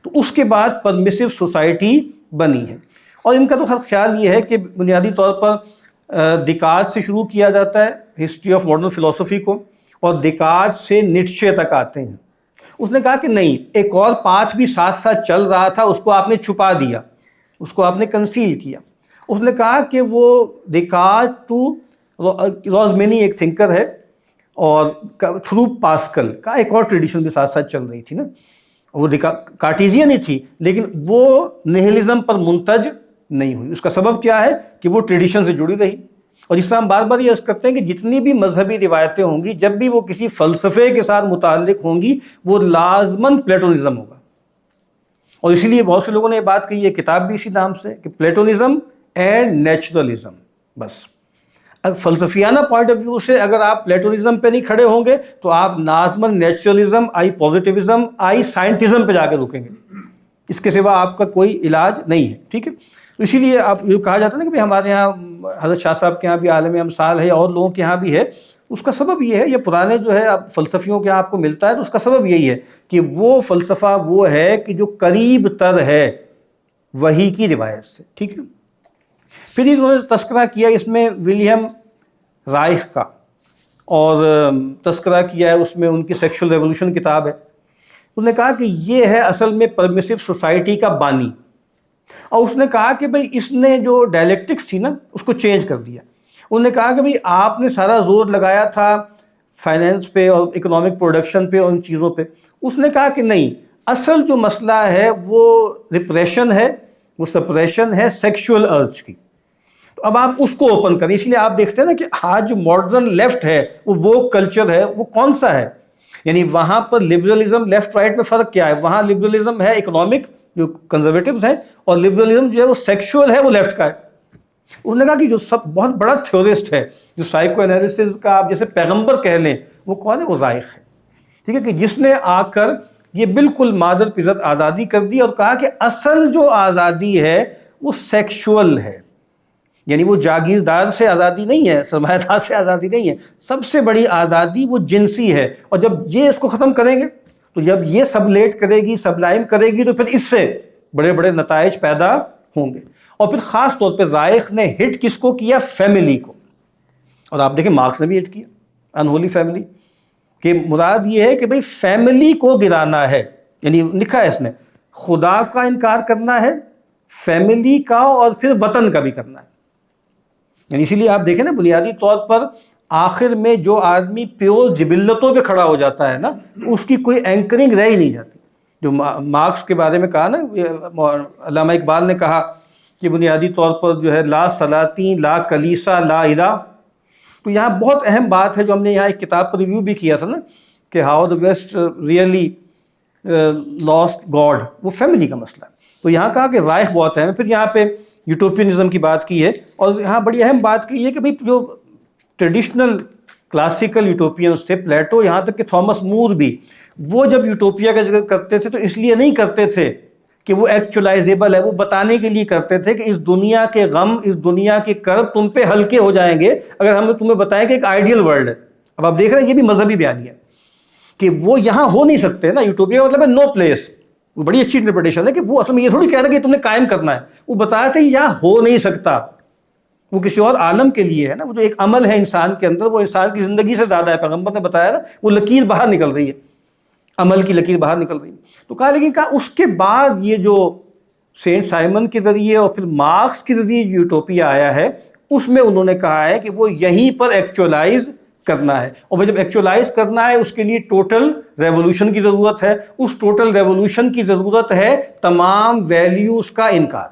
تو اس کے بعد پرمیسو سوسائٹی بنی ہے. اور ان کا تو خیال یہ ہے کہ بنیادی طور پر دیکارت سے شروع کیا جاتا ہے ہسٹری آف ماڈرن فلسفی کو, اور دیکارت سے نیٹشے تک آتے ہیں. اس نے کہا کہ نہیں, ایک اور پاتھ بھی ساتھ ساتھ چل رہا تھا, اس کو آپ نے چھپا دیا, اس کو آپ نے کنسیل کیا. اس نے کہا کہ وہ دیکارت ٹو روزمینی ایک تھنکر ہے, اور تھرو پاسکل کا ایک اور ٹریڈیشن بھی ساتھ ساتھ چل رہی تھی نا, وہ کارٹیزین ہی تھی لیکن وہ نہلزم پر منتج نہیں ہوئی. اس کا سبب کیا ہے کہ وہ ٹریڈیشن سے جڑی رہی. اور جس طرح ہم بار بار یہ عرض کرتے ہیں کہ جتنی بھی مذہبی روایتیں ہوں گی, جب بھی وہ کسی فلسفے کے ساتھ متعلق ہوں گی, وہ لازماً پلیٹونزم ہوگا. اور اسی لیے بہت سے لوگوں نے یہ بات کہی ہے, کتاب بھی اسی نام سے, کہ پلیٹونزم اینڈ نیچرلزم. بس اب فلسفیانہ پوائنٹ آف ویو سے اگر آپ پلیٹونزم پہ نہیں کھڑے ہوں گے تو آپ لازماً نیچرلزم, آئی پازیٹیوزم, آئی سائنٹزم پہ جا کے رکیں گے. اس کے سوا آپ کا کوئی علاج نہیں ہے. ٹھیک ہے, تو اسی لیے آپ جو کہا جاتا ہے نا کہ ہمارے یہاں حضرت شاہ صاحب کے یہاں بھی عالم امثال ہے, اور لوگوں کے یہاں بھی ہے. اس کا سبب یہ ہے, یہ پرانے جو ہے فلسفیوں کے یہاں آپ کو ملتا ہے, تو اس کا سبب یہی ہے کہ وہ فلسفہ وہ ہے کہ جو قریب تر ہے وحی کی روایت سے. ٹھیک ہے, پھر انہوں نے تذکرہ کیا اس میں ولیم رائخ کا, اور تذکرہ کیا ہے اس میں ان کی سیکشل ریولوشن کتاب ہے. انہوں نے کہا کہ یہ ہے اصل میں پرمیسو سوسائٹی کا بانی. اور اس نے کہا کہ بھئی اس نے جو ڈائلیکٹکس تھی نا اس کو چینج کر دیا. انہوں نے کہا کہ بھئی آپ نے سارا زور لگایا تھا فائنینس پہ اور اکنامک پروڈکشن پہ اور ان چیزوں پہ. اس نے کہا کہ نہیں، اصل جو مسئلہ ہے وہ ریپریشن ہے، وہ سپریشن ہے سیکشول ارج کی. تو اب آپ اس کو اوپن کریں. اس لیے آپ دیکھتے ہیں نا کہ آج جو ماڈرن لیفٹ ہے وہ کلچر ہے، وہ کون سا ہے؟ یعنی وہاں پر لبرلزم لیفٹ رائٹ میں فرق کیا ہے؟ وہاں لبرلزم ہے اکنامک جو کنزرویٹوز ہیں، اور لبرلزم جو ہے وہ سیکشول ہے، وہ لیفٹ کا ہے. انہوں نے کہا کہ جو سب بہت بڑا تھیورسٹ ہے جو سائیکو انالیسس کا آپ جیسے پیغمبر کہہ لیں، وہ کون ہے؟ وہ رائخ ہے. ٹھیک ہے، کہ جس نے آ کر یہ بالکل مادر پزت آزادی کر دی اور کہا کہ اصل جو آزادی ہے وہ سیکشول ہے. یعنی وہ جاگیردار سے آزادی نہیں ہے، سرمایہ دار سے آزادی نہیں ہے، سب سے بڑی آزادی وہ جنسی ہے. اور جب یہ اس کو ختم کریں گے تو جب یہ سبلیٹ کرے گی، سبلائم کرے گی، تو پھر اس سے بڑے بڑے نتائج پیدا ہوں گے. اور پھر خاص طور پہ رائخ نے ہٹ کس کو کیا؟ فیملی کو. اور آپ دیکھیں مارکس نے بھی ہٹ کیا انہولی فیملی، کہ مراد یہ ہے کہ بھئی فیملی کو گرانا ہے. یعنی لکھا ہے اس نے خدا کا انکار کرنا ہے، فیملی کا، اور پھر وطن کا بھی کرنا ہے. یعنی اسی لیے آپ دیکھیں نا بنیادی طور پر آخر میں جو آدمی پیور جبلتوں پہ کھڑا ہو جاتا ہے نا، اس کی کوئی اینکرنگ رہ ہی نہیں جاتی. جو مارکس کے بارے میں کہا نا، علامہ اقبال نے کہا کہ بنیادی طور پر جو ہے لا سلاطین، لا کلیسا، لا الہ. تو یہاں بہت اہم بات ہے جو ہم نے یہاں ایک کتاب پر ریویو بھی کیا تھا نا، کہ how the west really lost God, وہ فیملی کا مسئلہ ہے. تو یہاں کہا کہ رائخ بہت اہم ہے. پھر یہاں پہ یوٹوپینزم کی بات کی ہے، اور یہاں بڑی اہم بات کی ہے کہ بھئی جو ٹریڈیشنل کلاسیکل یوٹوپینز تھے، پلیٹو، یہاں تک کہ تھامس مور بھی، وہ جب یوٹوپیا کا ذکر کرتے تھے تو اس لیے نہیں کرتے تھے کہ وہ ایکچولائزیبل ہے، وہ بتانے کے لیے کرتے تھے کہ اس دنیا کے غم، اس دنیا کے کرب تم پہ ہلکے ہو جائیں گے اگر ہم تمہیں بتائیں کہ ایک آئیڈیل ورلڈ ہے. اب آپ دیکھ رہے ہیں یہ بھی مذہبی بیانیہ ہے کہ وہ یہاں ہو نہیں سکتے نا. یوٹوپیا کا مطلب ہے نو پلیس. وہ بڑی اچھی انٹرپریٹیشن ہے کہ وہ اصل میں یہ تھوڑی کہہ رہا کہ تم نے قائم کرنا ہے، وہ بتایا تھا یہاں ہو نہیں سکتا، وہ کسی اور عالم کے لیے ہے نا. وہ جو ایک عمل ہے انسان کے اندر، وہ انسان کی زندگی سے زیادہ ہے. پیغمبر نے بتایا نا وہ لکیر باہر نکل رہی ہے، عمل کی لکیر باہر نکل رہی ہے. تو کہا لیکن کہا اس کے بعد یہ جو سینٹ سائمن کے ذریعے اور پھر مارکس کے ذریعے یوٹوپیا آیا ہے، اس میں انہوں نے کہا ہے کہ وہ یہیں پر ایکچولائز کرنا ہے. اور جب ایکچولائز کرنا ہے اس کے لیے ٹوٹل ریولوشن کی ضرورت ہے. اس ٹوٹل ریولوشن کی ضرورت ہے تمام ویلیوز کا انکار.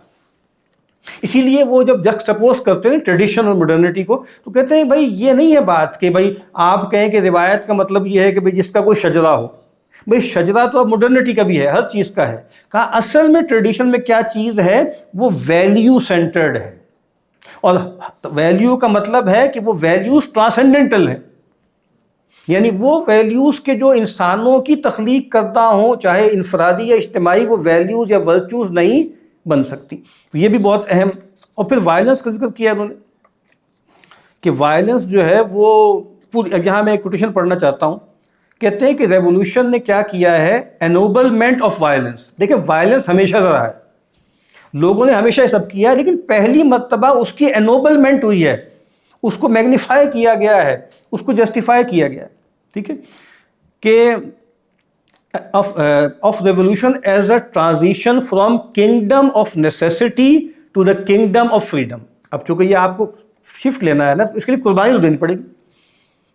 اسی لیے وہ جب جکسٹپوز کرتے ہیں ٹریڈیشن اور ماڈرنٹی کو، تو کہتے ہیں بھائی یہ نہیں ہے بات کہ بھائی آپ کہیں کہ روایت کا مطلب یہ ہے کہ بھائی جس کا کوئی شجرہ ہو. بھائی شجرہ تو اب ماڈرنٹی کا بھی ہے، ہر چیز کا ہے. کہا اصل میں ٹریڈیشن میں کیا چیز ہے؟ وہ ویلیو سینٹرڈ ہے. اور ویلیو کا مطلب ہے کہ وہ ویلیوز ٹرانسینڈنٹل ہیں، یعنی وہ ویلیوز کے جو انسانوں کی تخلیق کردہ ہوں، چاہے انفرادی یا اجتماعی، وہ ویلیوز یا ورچوز نہیں بن سکتی. تو یہ بھی بہت اہم. اور پھر وائلنس کا ذکر کیا انہوں نے کہ وائلنس جو ہے وہ پوری. اب یہاں میں ایک کوٹیشن پڑھنا چاہتا ہوں. کہتے ہیں کہ ریولوشن نے کیا کیا ہے؟ انوبلمنٹ آف وائلنس. دیکھیں وائلنس ہمیشہ سے رہا ہے، لوگوں نے ہمیشہ یہ سب کیا ہے، لیکن پہلی مرتبہ اس کی انوبلمنٹ ہوئی ہے، اس کو میگنیفائی کیا گیا ہے، اس کو جسٹیفائی کیا گیا ہے. ٹھیک ہے، کہ of revolution as a transition from kingdom of necessity to the kingdom of freedom. اب چونکہ یہ آپ کو شفٹ لینا ہے نا، اس کے لیے قربانی تو دینی پڑے گی،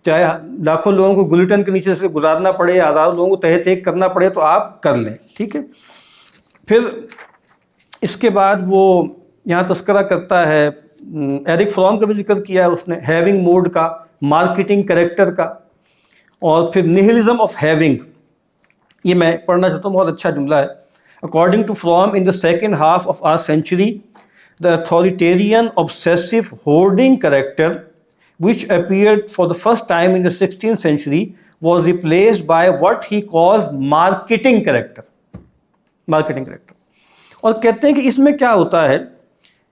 چاہے لاکھوں لوگوں کو گلٹن کے نیچے سے گزارنا پڑے، ہزاروں لوگوں کو تحت ایک کرنا پڑے، تو آپ کر لیں. ٹھیک ہے، پھر اس کے بعد وہ یہاں تذکرہ کرتا ہے، ایرک فرام کا بھی ذکر کیا ہے اس نے، ہیونگ موڈ کا، مارکیٹنگ کریکٹر کا، اور پھر نہلزم آف ہیونگ. یہ میں پڑھنا چاہتا ہوں، بہت اچھا جملہ ہے. According to from in the second half of our century the authoritarian obsessive hoarding character which appeared for the first time in the 16th century was replaced by what he calls marketing character. marketing character. اور کہتے ہیں کہ اس میں کیا ہوتا ہے؟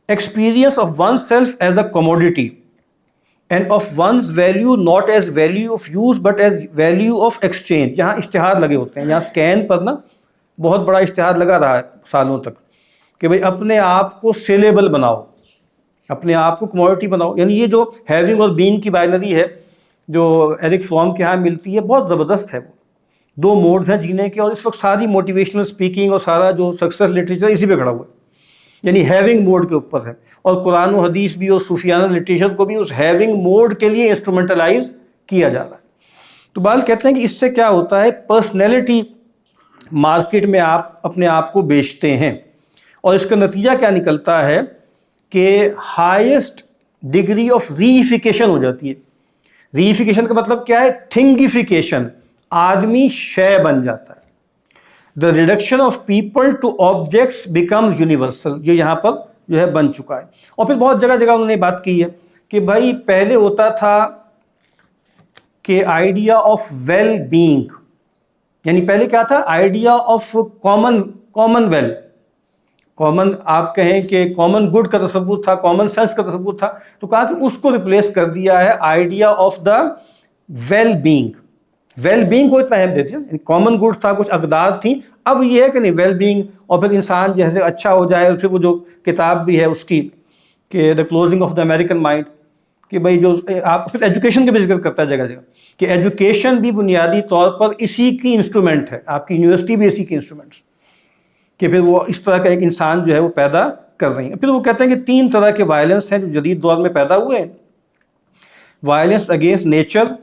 experience of oneself as a commodity and of one's value not as value of use but as value of exchange. یہاں اشتہار لگے ہوتے ہیں، یہاں سکین پر نا بہت بڑا اشتہار لگا رہا ہے سالوں تک کہ بھئی اپنے آپ کو سیلیبل بناؤ، اپنے آپ کو کموڈٹی بناؤ. یعنی یہ جو ہیونگ اور بینگ کی بائنری ہے جو ایرک فرام کے ہاں ملتی ہے، بہت زبردست ہے. وہ دو موڈز ہیں جینے کے، اور اس وقت ساری موٹیویشنل سپیکنگ اور سارا جو سکسیس لٹریچر اسی پہ کھڑا ہوا ہے، یعنی ہیونگ موڈ کے اوپر ہے. اور قرآن و حدیث بھی اور صوفیانہ لٹریچر کو بھی اس ہیونگ موڈ کے لیے انسٹرومنٹلائز کیا جا رہا ہے. تو بال کہتے ہیں کہ اس سے کیا ہوتا ہے، پرسنالٹی مارکیٹ میں آپ اپنے آپ کو بیچتے ہیں، اور اس کا نتیجہ کیا نکلتا ہے کہ ہائیسٹ ڈگری آف ریفیکیشن ہو جاتی ہے۔ ریفیکیشن کا مطلب کیا ہے؟ تھنگیفیکیشن، آدمی شے بن جاتا ہے۔ The reduction of people to objects becomes universal, یہ یہاں پر جو ہے بن چکا ہے۔ اور پھر بہت جگہ جگہ انہوں نے بات کی ہے کہ بھائی پہلے ہوتا تھا کہ آئیڈیا آف ویل بینگ، یعنی پہلے کیا تھا؟ Idea of common will, common آپ کہیں کہ کامن گڈ کا تصور تھا، کامن سینس کا تصور تھا، تو کہا کہ اس کو ریپلیس کر دیا ہے idea of the well being. Well being کو اتنا اہم دیتے ہیں، کامن گڈ تھا، کچھ اقدار تھیں، اب یہ ہے کہ نہیں ویل بینگ، اور پھر انسان جیسے اچھا ہو جائے، اور پھر وہ جو کتاب بھی ہے اس کی کہ the closing of the American mind, کہ بھائی جو آپ پھر ایجوکیشن کا بھی ذکر کرتا ہے جگہ جگہ کہ ایجوکیشن بھی بنیادی طور پر اسی کی انسٹرومنٹ ہے، آپ کی یونیورسٹی بھی اسی کی انسٹرومنٹ، کہ پھر وہ اس طرح کا ایک انسان جو ہے وہ پیدا کر رہی ہیں۔ پھر وہ کہتے ہیں کہ 3 طرح کے وائلنس ہیں جو جدید دور میں پیدا ہوئے ہیں: violence against nature,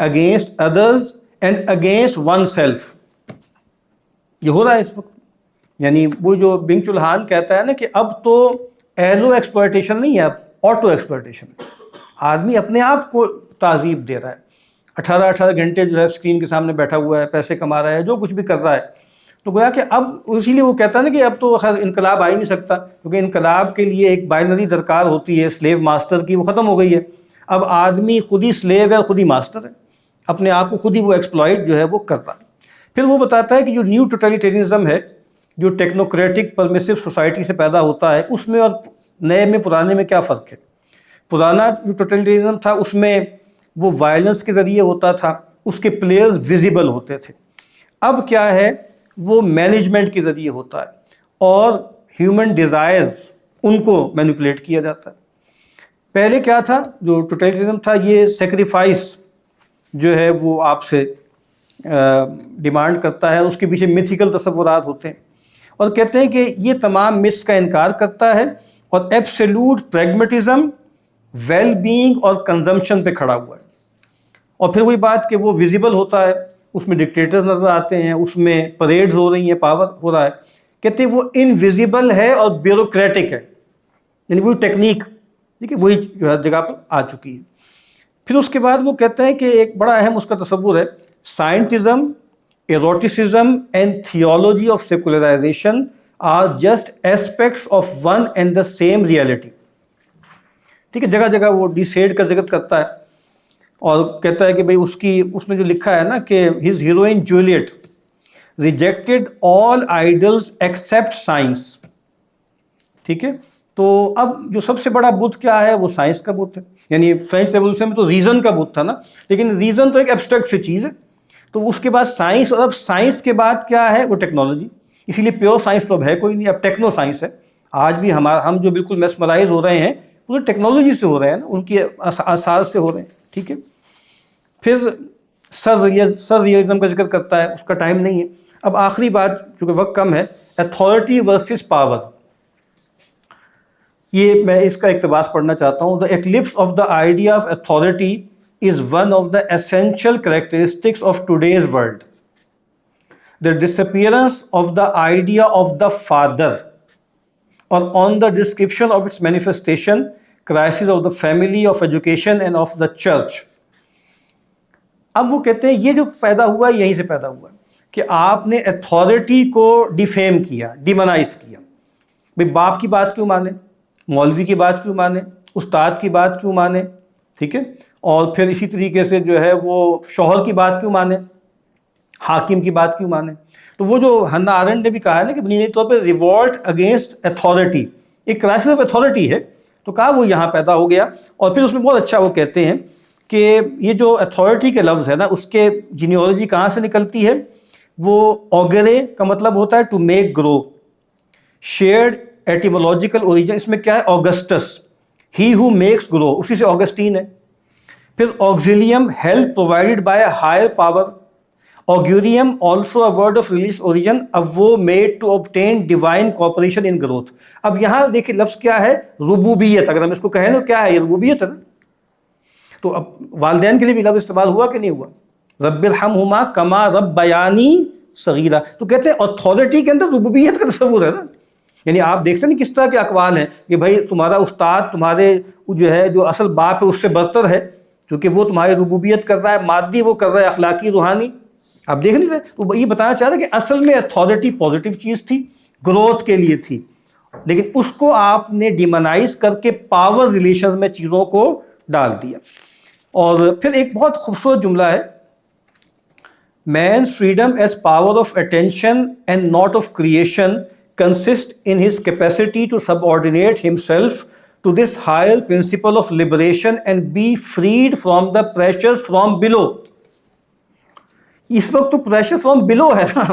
against others and against one self. یہ ہو رہا ہے اس وقت، یعنی وہ جو بنگ چولہان کہتا ہے نا کہ اب تو ایلو ایکسپلائٹیشن نہیں ہے، اب آٹو ایکسپلائٹیشن، آدمی اپنے آپ کو تعذیب دے رہا ہے، 18 گھنٹے جو ہے اسکرین کے سامنے بیٹھا ہوا ہے، پیسے کما رہا ہے، جو کچھ بھی کر رہا ہے۔ تو گویا کہ اب اسی لیے وہ کہتا ہے نا کہ اب تو خیر انقلاب آ ہی نہیں سکتا، کیونکہ انقلاب کے لیے ایک بائنری درکار ہوتی ہے سلیو ماسٹر کی، وہ ختم ہو گئی ہے۔ اب آدمی خود ہی سلیو ہے، خود ہی ماسٹر ہے، اپنے آپ کو خود ہی وہ ایکسپلائٹ جو ہے وہ کر رہا ہے۔ پھر وہ بتاتا ہے کہ جو نیو ٹوٹلیٹیرنزم ہے، جو ٹیکنوکریٹک پرمیسو سوسائٹی سے پیدا ہوتا ہے، اس میں اور نئے میں پرانے میں کیا فرق ہے؟ پرانا جو ٹوٹلیٹیرنزم تھا اس میں وہ وائلنس کے ذریعے ہوتا تھا، اس کے پلیئرز ویزیبل ہوتے تھے۔ اب کیا ہے؟ وہ مینجمنٹ کے ذریعے ہوتا ہے، اور ہیومن ڈیزائرز ان کو مینیپولیٹ کیا جاتا ہے۔ پہلے کیا تھا؟ جو ٹوٹلیٹیرنزم تھا یہ سیکریفائس جو ہے وہ آپ سے ڈیمانڈ کرتا ہے، اس کے پیچھے میتھیکل تصورات ہوتے ہیں، اور کہتے ہیں کہ یہ تمام متس کا انکار کرتا ہے، اور ایبسولوٹ پریگمیٹزم ویل بینگ اور کنزمپشن پہ کھڑا ہوا ہے۔ اور پھر وہی بات کہ وہ ویزیبل ہوتا ہے، اس میں ڈکٹیٹرز نظر آتے ہیں، اس میں پریڈز ہو رہی ہیں، پاور ہو رہا ہے۔ کہتے ہیں وہ انویزیبل ہے اور بیوروکریٹک ہے، یعنی وہی ٹیکنیک، ٹھیک ہے، وہی جو ہے جگہ پر آ چکی ہے۔ پھر اس کے بعد وہ کہتے ہیں کہ ایک بڑا اہم اس کا تصور ہے: scientism, eroticism and theology of secularization are just aspects of one and the same reality. ٹھیک ہے، جگہ جگہ وہ ڈیسیڈ کا ذکر کرتا ہے، اور کہتا ہے کہ بھئی اس میں جو لکھا ہے نا کہ his heroine Juliet rejected all idols except science. ٹھیک ہے، تو اب جو سب سے بڑا بت کیا ہے؟ وہ سائنس کا بت ہے، یعنی فرینچ ریولوشن میں تو ریزن کا بت تھا نا، لیکن ریزن تو ایک ایبسٹریکٹ سی چیز ہے، تو اس کے بعد سائنس، اور اب سائنس کے بعد کیا ہے؟ وہ ٹیکنالوجی۔ اسی لیے پیور سائنس تو اب ہے کوئی نہیں، اب ٹیکنو سائنس ہے۔ آج بھی ہم جو بالکل میسمرائز ہو رہے ہیں وہ ٹیکنالوجی سے ہو رہے ہیں نا، ان کی آثار سے ہو رہے ہیں۔ ٹھیک ہے، پھر سر ریئلزم کا ذکر کرتا ہے، اس کا ٹائم نہیں ہے۔ اب آخری بات چونکہ وقت کم ہے، اتھارٹی ورسز پاور، یہ میں اس کا اقتباس پڑھنا چاہتا ہوں۔ The eclipse of the idea of authority is one of the essential characteristics of today's world. The disappearance of the idea of the father, or on the description of its manifestation, crisis of the family, of education and of the church. اب وہ کہتے ہیں یہ جو پیدا ہوا ہے یہیں سے پیدا ہوا ہے کہ آپ نے اتھارٹی کو ڈیفیم کیا، ڈیمونائز کیا۔ بھئی باپ کی بات کیوں مانے، مولوی کی بات کیوں مانے، استاد کی بات کیوں مانے، ٹھیک ہے، اور پھر اسی طریقے سے جو ہے وہ شوہر کی بات کیوں مانے، حاکم کی بات کیوں مانے۔ تو وہ جو ہنا آرنڈ نے بھی کہا ہے نا کہ بنیادی طور پہ ریوولٹ اگینسٹ اتھارٹی ایک کرائسس آف اتھارٹی ہے، تو کہا وہ یہاں پیدا ہو گیا۔ اور پھر اس میں بہت اچھا وہ کہتے ہیں کہ یہ جو اتھارٹی کے لفظ ہے نا، اس کے جینیالوجی کہاں سے نکلتی ہے؟ وہ اوگرے کا مطلب ہوتا ہے to make grow, shared etymological origin اس میں کیا ہے؟ آگسٹس، ہی ہو میکس گرو، اسی سے آگسٹین ہے۔ پھر auxilium, help provided by a higher power. Augurium also a word of religious origin, اب وہ made to obtain divine cooperation in growth. اب یہاں دیکھیں لفظ کیا ہے؟ ربوبیت، اگر ہم اس کو کہیں تو کیا ہے؟ یہ ربوبیت ہے نا۔ تو اب والدین کے لیے بھی لفظ استعمال ہوا کہ نہیں ہوا؟ رب ارحمہما کما ربیانی صغیرہ. تو کہتے ہیں اتھارٹی کے اندر ربوبیت کا تصور ہے نا. یعنی آپ دیکھتے ہیں کس طرح کے اقوال ہیں کہ بھائی تمہارا استاد تمہارے جو ہے جو اصل باپ ہے اس سے برتر ہے، کیونکہ وہ تمہاری ربوبیت کر رہا ہے، مادی وہ کر رہا ہے اخلاقی روحانی. آپ دیکھ نہیں رہے. تو یہ بتانا چاہ رہے کہ اصل میں اتھارٹی پازیٹیو چیز تھی، گروتھ کے لیے تھی، لیکن اس کو آپ نے ڈیمونائز کر کے پاور ریلیشنز میں چیزوں کو ڈال دیا. اور پھر ایک بہت خوبصورت جملہ ہے، مین's freedom as power of attention and not of creation consists in his capacity to subordinate himself to this higher principle of liberation and be freed from the pressures from below. اس وقت تو پریشر فرام بلو ہے نا،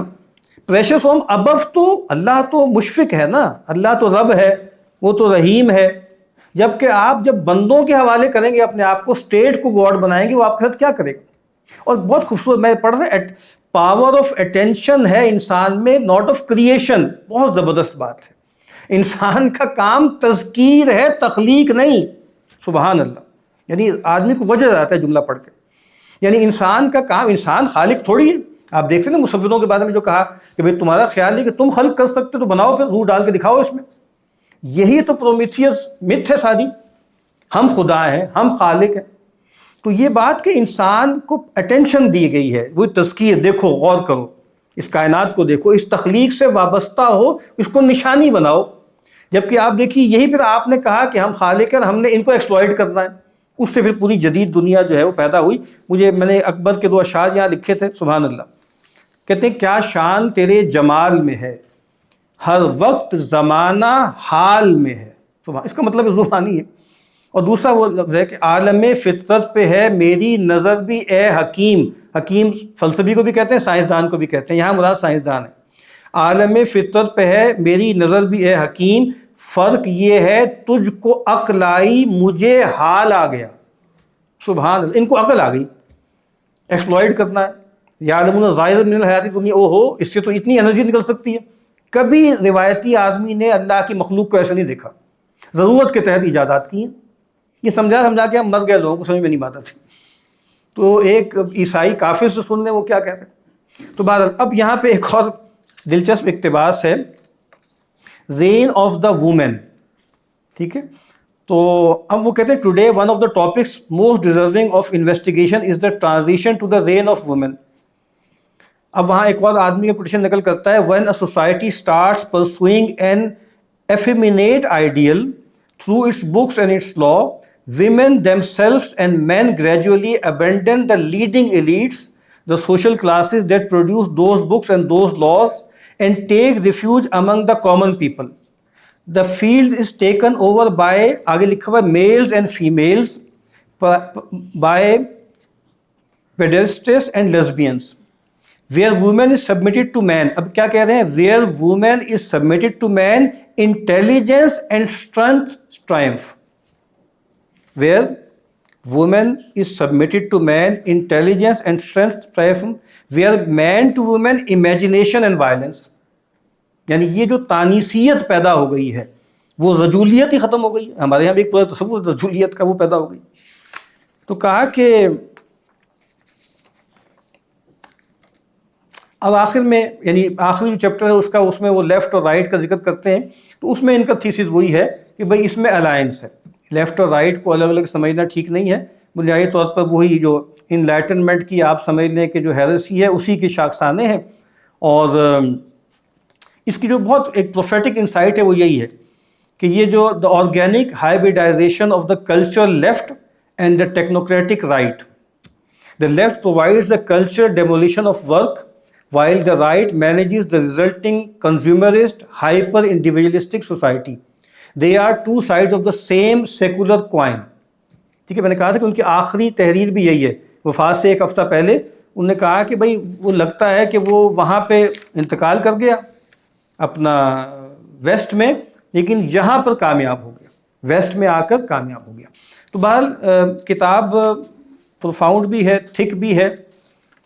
pressure from ابو تو اللہ تو مشفق ہے نا، اللہ تو رب ہے، وہ تو رحیم ہے. جبکہ آپ جب بندوں کے حوالے کریں گے اپنے آپ کو، اسٹیٹ کو گاڈ بنائیں گے، وہ آپ کے ساتھ کیا کرے گا. اور بہت خوبصورت میں پڑھ رہا ہوں، پاور آف اٹینشن ہے انسان میں، ناٹ آف کریشن. بہت زبردست بات ہے. انسان کا کام تذکیر ہے، تخلیق نہیں. سبحان اللہ. یعنی آدمی کو وجہ آتا ہے جملہ پڑھ کے. یعنی انسان کا کام، انسان خالق تھوڑی ہے. آپ دیکھتے ہیں نا مصوروں کے بارے میں جو کہا کہ بھئی تمہارا خیال ہے کہ تم خلق کر سکتے تو بناؤ، پھر روح ڈال کے دکھاؤ اس میں. یہی تو پرومیتھیس متھ ہے ساری، ہم خدا ہیں، ہم خالق ہیں. تو یہ بات کہ انسان کو اٹینشن دی گئی ہے، وہ تذکیر، دیکھو غور کرو، اس کائنات کو دیکھو، اس تخلیق سے وابستہ ہو، اس کو نشانی بناؤ. جبکہ آپ دیکھیے یہی پھر آپ نے کہا کہ ہم خالق ہیں، ہم نے ان کو ایکسپلائٹ کرنا ہے. اس سے پھر پوری جدید دنیا جو ہے وہ پیدا ہوئی. میں نے اکبر کے 2 اشعار یہاں لکھے تھے. سبحان اللہ. کہتے ہیں کیا شان تیرے جمال میں ہے، ہر وقت زمانہ حال میں ہے. اس کا مطلب روحانی ہے. اور دوسرا وہ لفظ ہے کہ عالم فطرت پہ ہے میری نظر بھی اے حکیم. حکیم فلسفی کو بھی کہتے ہیں، سائنسدان کو بھی کہتے ہیں، یہاں مراد سائنسدان ہے. عالم فطرت پہ ہے میری نظر بھی اے حکیم، فرق یہ ہے تجھ کو عقل آئی مجھے حال آ گیا. سبحان اللہ. ان کو عقل آ گئی، ایکسپلائٹ کرنا ہے. یعلمون ظاہرا من الحیات الدنیا، او ہو اس سے تو اتنی انرجی نکل سکتی ہے. کبھی روایتی آدمی نے اللہ کی مخلوق کو ایسے نہیں دیکھا، ضرورت کے تحت ایجادات کی ہیں. یہ سمجھا کے ہم مر گئے، لوگوں کو سمجھ میں نہیں آتا تھی. تو ایک عیسائی کافر سے سن لیں وہ کیا کہتے ہیں. تو بہرحال اب یہاں پہ ایک اور دلچسپ اقتباس ہے، رین آف دا وومن. ٹھیک ہے. تو اب وہ کہتے ہیں today one of the topics most deserving of investigation is the transition to the reign of women. اب وہاں ایک اور آدمی کا کوٹیشن نکل کرتا ہے، when a society starts pursuing an effeminate ideal through its books and its law, women themselves and men gradually abandon the leading elites, the social classes that produce those books and those laws, and take refuge among the common people. The field is taken over by, آگے لکھا ہوا males and females, by pedestals and lesbians, where woman is submitted to man. اب کیا کہہ رہے ہیں؟ where woman is submitted to man, intelligence and strength triumph. where woman is submitted to man, intelligence and strength triumph. where man to woman, imagination and violence. یعنی یہ جو تانیسیت پیدا ہو گئی ہے وہ رجولیت ہی ختم ہو گئی. ہمارے یہاں بھی ایک پورا تصور رجولیت کا وہ پیدا ہو گئی. تو کہا کہ اب آخر میں، یعنی آخری جو چیپٹر ہے اس میں وہ لیفٹ اور رائٹ کا ذکر کرتے ہیں. تو اس میں ان کا تھیسس وہی ہے کہ بھئی اس میں الائنس ہے. لیفٹ اور رائٹ کو الگ الگ سمجھنا ٹھیک نہیں ہے. بنیادی طور پر وہی جو انلائٹنمنٹ کی آپ سمجھ لیں کہ جو ہیرسی ہے اسی کے شاخسانے ہیں. اور اس کی جو بہت ایک پروفیٹک انسائٹ ہے وہ یہی ہے کہ یہ جو the organic hybridization of the culture left and the technocratic right. The left provides the culture demolition of work while the right manages the resulting consumerist, hyper-individualistic society. They are two sides of the same secular coin. ٹھیک ہے. میں نے کہا تھا کہ ان کی آخری تحریر بھی یہی ہے. وفات سے ایک ہفتہ پہلے انہوں نے کہا کہ بھائی وہ لگتا ہے کہ وہ وہاں پہ انتقال کر گیا اپنا ویسٹ میں، لیکن یہاں پر کامیاب ہو گیا، ویسٹ میں آ کر کامیاب ہو گیا. تو بہرحال کتاب پروفاؤنڈ بھی ہے، تھک بھی ہے،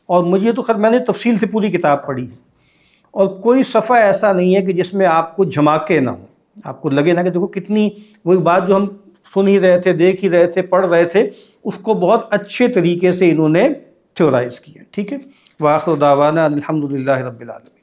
اور مجھے تو خیر میں نے تفصیل سے پوری کتاب پڑھی ہے، اور کوئی صفحہ ایسا نہیں ہے کہ جس میں آپ کو جھماکے نہ ہوں، آپ کو لگے نہ کہ دیکھو کتنی، وہی بات جو ہم سن ہی رہے تھے، دیکھ ہی رہے تھے، پڑھ رہے تھے، اس کو بہت اچھے طریقے سے انہوں نے تھیورائز کیے. ٹھیک ہے. وآخر دعوانا الحمد للہ رب العالمین.